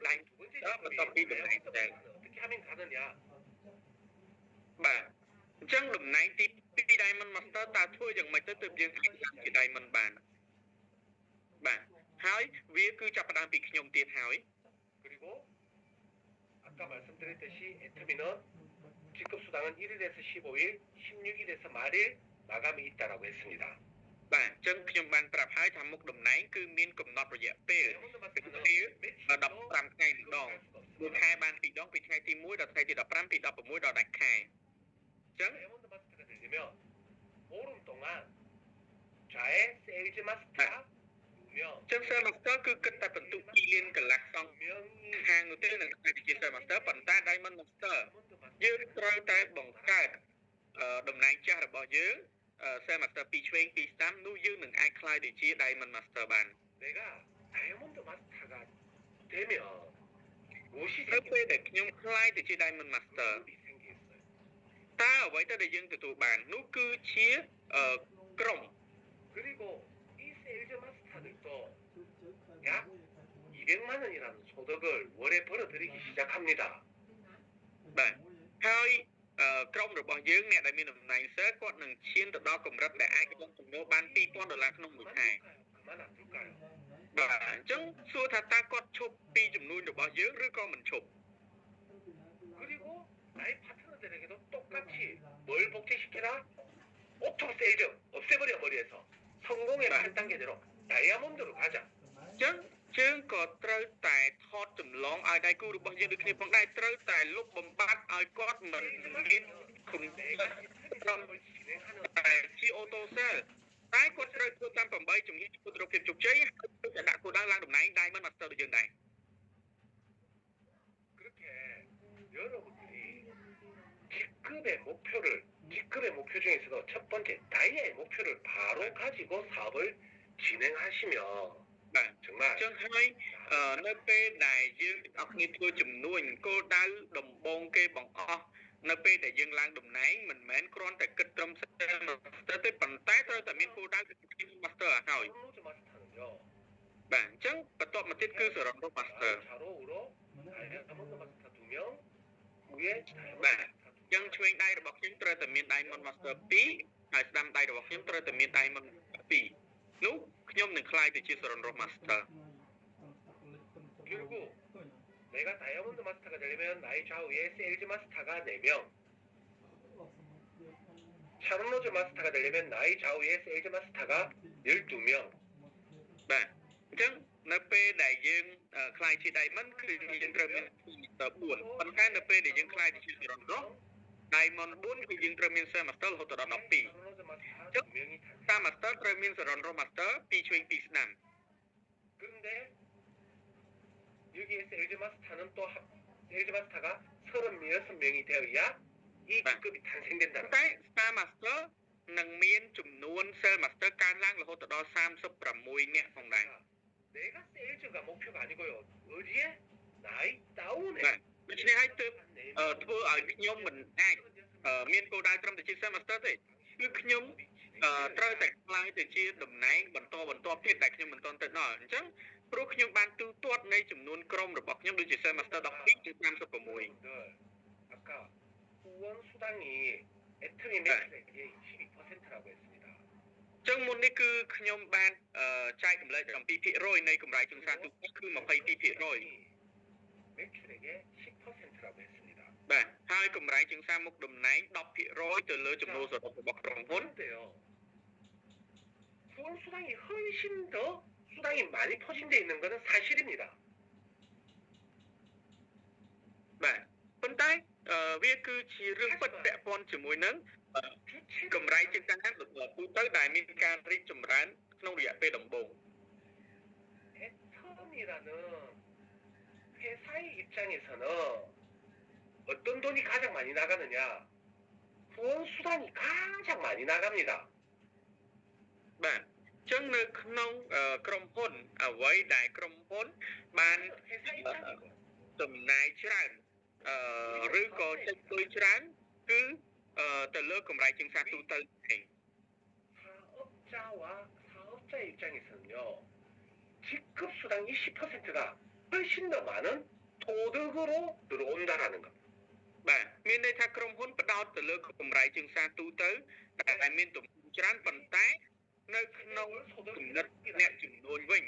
ដៃ 두 번째បន្ទាប់ពីតំណែង 다이아몬드 ដែរ 마스터는 어떻게 하면 가느냐? បាទអញ្ចឹងតំណែងទី2 Diamond Master តើធ្វើយ៉ាងម៉េចទៅទើបយើងអាចឡើងជា Diamond បានបាទហើយវាគឺចាប់ផ្ដើមពីខ្ញុំទៀតហើយ 그리고 아까 말씀드렸듯이 애터미는 직급 수당은 1일에서 15일, 16일에서 말일 마감이 있다라고 했습니다. បាទអញ្ចឹងខ្ញុំបានប្រាប់ហើយថាមុខតំណែងគឺមានកំណត់រយៈពេល 다이아몬드 ពី 마스터는 គ្នា 매치로 15ថ្ងៃម្ដង មួយខែបាន2ដងពីថ្ងៃទី1ដល់ថ្ងៃទី15ពី16ដល់ដាច់ខែអញ្ចឹង 다이아몬드 마스터가 되려면 보름 동안 좌의 세일즈 마스터 명 អញ្ចឹង Sale Master គឺគិតតែបន្ទុក2លានកន្លះសង 명이 ខាងនោះទេនឹងអាចជា Sale Master ប៉ុន្តែ Diamond Master 다이아몬드 마스터 យើងត្រូវតែបង្កើតតំណែងចាស់របស់យើង Sale Master 2ឆ្វេង2ស្ដាំនោះយើងនឹងអាចក្លាយទៅជា Diamond Master បាន 내가 다이아몬드 마스터가 되면 무엇이 នៅពេលដែលខ្ញុំក្លាយទៅជា Diamond Master 생겼어요? 생겼어요. តើអ្វីទៅដែលយើងទទួលបាននោះគឺជាក្រុម 그리고 이 세일즈 마스터들도 약 200만 원이라는 소득을 월에 벌어들이기 시작합니다. បាទហើយក្រុមរបស់យើងអ្នកដែលមានតំណែង Sale គាត់នឹងឈានទៅដល់កម្រិតដែលអាចរកចំណូលបាន$2,000ក្នុងមួយខែ 그만 안 둘까요? បាទអញ្ចឹងសួរថាតើគាត់ឈប់ពីចំនួនរបស់យើងឬក៏មិនឈប់ 그리고 나의 파트너들에게도 똑같이 뭘 복제시켜라? 오토 세일즈 없애버려 머리에서 성공의 8단계대로 다이아몬드로 가자. អញ្ចឹងយើងក៏ត្រូវតែថតចម្លងឲ្យដៃគូរបស់យើងដូចគ្នាផងដែរត្រូវតែលុបបំបាត់ឲ្យគាត់មិនមានគុណ 내가 이 사업을 진행하는 តែជាអូតូ Sale ត តែគាត់ត្រូវធ្វើតាម8ជំនាញពុទ្ធរូបភាពជោគជ័យតែដាក់គោលដៅឡើងតំណែង Diamond Master ដូចយើងដែរ 그렇게 여러분들이 D급의 목표 중에서도 첫 번째 다이아의 목표를 바로 가지고 사업을 진행하시면 បាទ 정말 ចឹងហើយនៅពេលដែលយើងអរគ្នាធ្វើចំនួនគោលដៅដំបូងគេបង្អស់នៅពេលដែលយើងឡើងតំណែងមិនមែនគ្រាន់តែគិតត្រឹម Master ទេប៉ុន្តែត្រូវតែមានគោលដៅគឺ Master ឲ្យហើយ 서른로즈 마스터는요 បាទអញ្ចឹងបន្ទាប់មកទៀតគឺសរណរ Master 자로우로 다이아몬드 마스터 2명 위에 បាទ អញ្ចឹងឆ្វេងដៃរបស់ខ្ញុំត្រូវតែមាន Diamond Master 2ហើយស្ដាំដៃរបស់ខ្ញុំត្រូវតែមាន Diamond 2នោះខ្ញុំនឹងក្លាយទៅជាសរណរ Master 그리고 내가 다이아몬드 마스터가 되려면 나의 좌우에 세일즈 마스터가 4명 샤론로즈 마스터가 되려면 나의 좌우에 세일즈 마스터가 12명 បាទអញ្ចឹងនៅពេលដែលយើងក្លាយជា Diamond គឺយើងត្រូវមាន Master 4ប៉ុន្តែនៅពេលដែលយើងក្លាយទៅជាសរណរ Diamond 4គឺយើងត្រូវមាន Master រហូតដល់ 12 샤론로즈 마스터 2명이តាម Master ត្រូវមានសរណរ Master 2ឆ្វេង2ស្ដាំ 그런데 여기에 세일즈 마스터는 또 세일즈 마스터가 36명이 되어야 이 급이 탄생된다는 តែ Star Master នឹងមានចំនួន Cell Master កើនឡើងរហូតដល់ 36 នាក់ផងដែរ 내가 세일즈가 목표가 아니고요. 어디에? 나이 다운에 បាទដូច្នេះហើយទើបធ្វើឲ្យខ្ញុំមិនអាចមានគោលដៅត្រឹមតែជា Cell Master ទេគឺខ្ញុំត្រូវតែខ្លាំងទៅជាតំណែងបន្តទៀតតែខ្ញុំមិនទាន់ទៅដល់អញ្ចឹងព្រោះខ្ញុំបានទូទាត់នៃចំនួនក្រុមរបស់ខ្ញុំដូចជា Cell Master 12 36 아까 후원 수당이 애트리 맥스에게 22%라고 했습니다. អញ្ចឹងមុននេះគឺខ្ញុំបានចែកកម្លែកអំពីភាគរយនៃកម្រៃជំសាទូទៅគឺ 22% 맥스에게 10%라고 했습니다. បាទហើយកម្រៃជំសាមុខតំណែង 10% ទៅលើចំនួនសរុបរបស់ក្រុមហ៊ុន 그런데요. 후원 수당이 훨씬 더 수당이 많이 퍼진돼 있는 것은 사실입니다. បាទប៉ុន្តែវាគឺជារឿងពិតពាក់ព័ន្ធជាមួយនឹងកម្រៃជាការទូទៅដែលមានការរីកចម្រើនក្នុងរយៈពេលដំបូង 애텀이라는 회사의 입장에서는 어떤 돈이 가장 많이 나가느냐? 후원 수당이 가장 많이 나갑니다. បាទអញ្ចឹងនៅក្នុងក្រុមហ៊ុនអ្វីដែលក្រុមហ៊ុនបាន 회사 입장이고 ចំណាយច្រើនឬក៏ចេញលុយច្រើនគឺទៅលើកម្រៃជាងសាទូទៅឯង 사업자와 사업자의 입장에서는요. 직급 수당 20%가 훨씬 더 많은 소득으로 들어온다라는 것. បាទមានន័យថាក្រុមហ៊ុនផ្ដោតទៅលើកម្រៃជាងសាទូទៅដែលមានទំហំច្រើនប៉ុន្តែនៅក្នុងគំនិតអ្នកចំនួនវិញ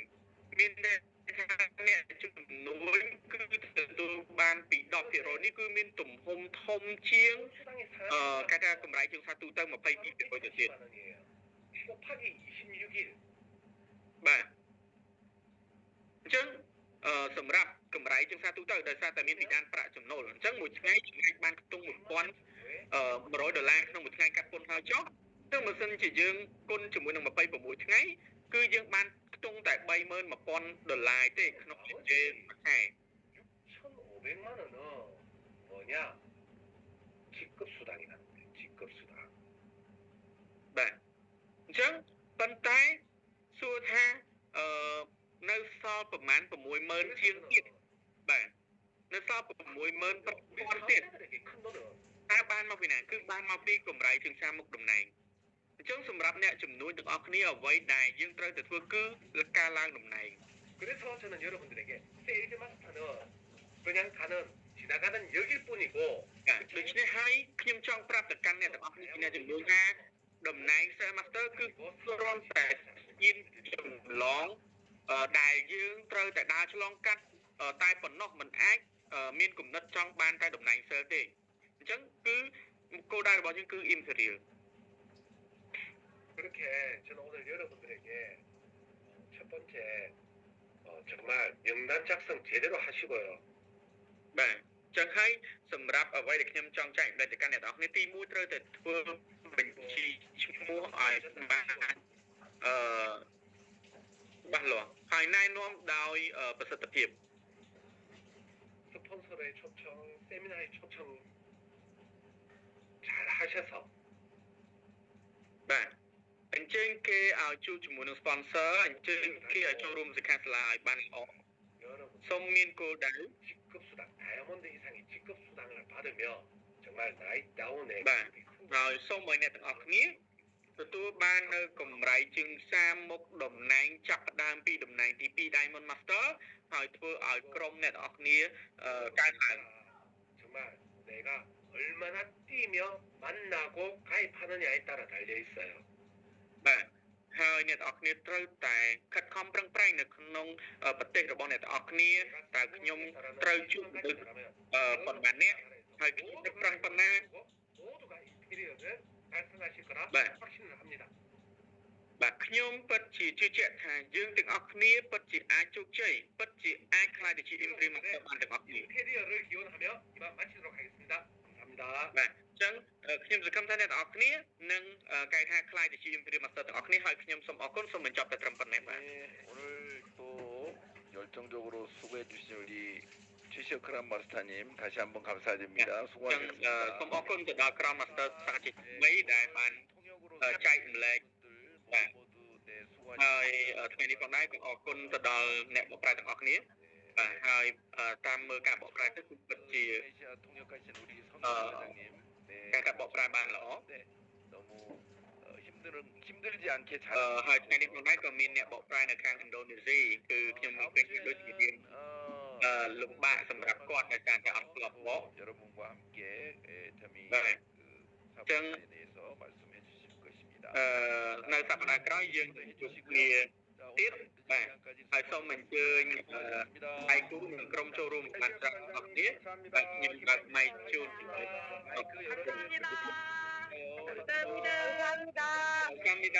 មានន័យថាអ្នកចំនួនគឺទទួលបានពី 10% នេះគឺមានទំហំធំជាង 수당이 គេថាកម្រៃជាងសាទូទៅ 22% ទៅទៀត 원이에요. 곱하기 26일. បាទអញ្ចឹងសម្រាប់កម្រៃជាងសាទូទៅដោយសារតែមានវិធានប្រាក់ចំណូលអញ្ចឹងមួយថ្ងៃអាចបានខ្ទង់ $1,100 ក្នុងមួយថ្ងៃកាត់ពន្ធហើយចុះទៅបើសិនជាយើងគុណជាមួយនឹង26ថ្ងៃគឺយើងបានខ្ទង់តែ $31,000 ទេក្នុងមួយខែ 6,500만 원은 뭐냐? 직급 수당이라는 거예요. 직급 수당. បាទអញ្ចឹងប៉ុន្តែសួរថានៅសល់ប្រមាណ 60,000 ជាងទៀតបាទនៅសល់ 60,000 ទៀត 사업자들에게 큰 돈은 តែបានមកពីណាគឺបានមកពីកម្រៃជាងសាមុខតំណែងអញ្ចឹងសម្រាប់អ្នកចំនួនទាំងអស់គ្នាអ្វីដែលយើងត្រូវតែធ្វើគឺការឡើងតំណែង 그래서 저는 여러분들에게 세일즈 마스터는 그냥 지나가는 역일 뿐이고 ដូច្នេះហើយខ្ញុំចង់ប្រាប់ទៅកាន់អ្នកទាំងអស់គ្នាអ្នកចំនួនថាតំណែង Sales Master គឺគ្រាន់តែជាចម្លងដែលយើងត្រូវតែដើរឆ្លងកាត់តែប៉ុណ្ណោះមិនអាចមានគំនិតចង់បានតែតំណែង Sales ទេអញ្ចឹងគឺគោលដៅរបស់យើងគឺ Imperial 그렇게 저는 오늘 여러분들에게 첫 번째 정말 명단 작성 제대로 하시고요. បាទចឹងហើយសម្រាប់អ្វីដែលខ្ញុំចង់ចែកម្លែកទៅកាន់អ្នកទាំងអស់គ្នាទី1ត្រូវតែធ្វើបញ្ជីឈ្មោះឲ្យបាន ច្បាស់លាស់ហើយណែនាំដោយប្រសិទ្ធភាព 스폰서의 초청, 세미나의 초청 잘 하셔서 បាទអញ្ជើញគេឲ្យជួបជាមួយនឹង sponsor អញ្ជើញគេឲ្យចូលរួមសិក្ខាសាលាឲ្យបានល្អ 여러분 សូមមានគោលដៅ 직급수당, 다이아몬드 이상의 직급수당을 받으며 정말 나이다운 애 បាទហើយសូមឲ្យអ្នកទាំងអស់គ្នាទទួលបាននៅកម្រៃជាង30មុខតំណែងចាប់ផ្ដើមពីតំណែងទី2 Diamond Master ហើយធ្វើឲ្យក្រុមអ្នកទាំងអស់គ្នាកើនឡើង 정말 내가 얼마나 뛰며 만나고 가입하느냐에 따라 달려 있어요. បាទហើយអ្នកទាំងអស់គ្នាត្រូវតែខិតខំប្រឹងប្រែងនៅក្នុងប្រទេសរបស់អ្នកទាំងអស់គ្នាតើខ្ញុំត្រូវជួបមនុស្សប៉ុន្មានអ្នកហើយខ្ញុំទឹកប្រាំងប៉ុណ្ណា 모두가 이 피리어를 달성하실 거라 네. 확신을 합니다. បាទខ្ញុំពិតជាជឿជាក់ថាយើងទាំងអស់គ្នាពិតជាអាចជោគជ័យពិតជាអាចខ្លាយទៅជា Interim Master បានទាំងអស់គ្នា 이 피리어를 기원하며 이만 마치도록 하겠습니다. 감사합니다. បាទអញ្ចឹងខ្ញុំសង្ឃឹមថាអ្នកទាំងអស់គ្នានឹងកែថាខ្លាយទៅជា Interim Master ទាំងអស់គ្នាហើយខ្ញុំសូមអរគុណសូមបញ្ចប់តែត្រឹមប៉ុណ្ណេះបាទ 네, 오늘 또 열정적으로 수고해 주신 우리 취시크람 마스터님 다시 한번 감사드립니다. អញ្ចឹង 수고하셨습니다. សូមអរគុណទៅដល់ក្រុម Master សាជាថ្មីដែលបាន 통역으로 ចែករំលែក 네. 모두 네, ហើយថ្ងៃនេះផងដែរក៏អរគុណទៅដល់អ្នកបកប្រែទាំងអស់គ្នាបាទហើយតាមមើលការបកប្រែទៅគឺពិតជា 인도네시아 통역하신 우리 선생님 네, ការការបកប្រែបានល្អ 네, 너무 힘들지 않게 잘 ហើយថ្ងៃនេះផងដែរក៏មានអ្នកបកប្រែនៅខាងឥណ្ឌូនេស៊ីគឺខ្ញុំមានពេលដូចជាមានលំបាកសម្រាប់គាត់ในការតែអត់ស្លាប់បក 여러분과 함께 태미 네. 그 사건에 대해서 말씀해 주실 것입니다. នៅសប្តាហ៍ក្រោយយើងនឹងជួបគ្នា ទៀតបាទហើយសូមអញ្ជើញដៃគូនិងក្រុមចូលរួមបានច្រើនអស់គ្នាបាទខ្ញុំបាទម៉ៃជូនពីអរគុណ 감사합니다.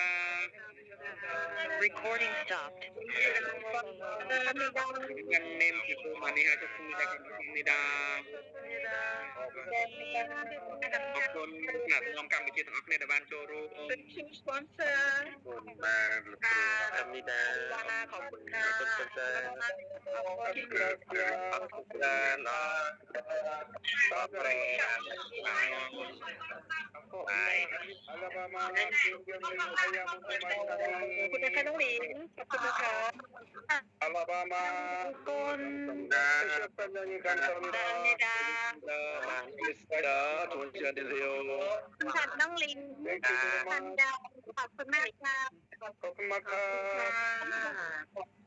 Recording stopped. 님 수고 많이 하셨습니다. 감사합니다. អរគុណអ្នកនាំកម្មវិធីទាំងអស់គ្នាដែលបានចូលរួម Team sponsor បាទលោកគ្រូធម្មតា ขอบคุณค่ะ អរគុណច្រើនអរគុណច្រើនបាទប្រែបាយ ขอบคุณนะคะน้องหลินขอบคุณนะคะ Alabama ขอบคุณ 감사합니다. 감사합니다. 알겠습니다. 좋은 시간 되세요. ค่ะน้องลินทันดาขอบคุณมากค่ะ ขอบคุณมากครับ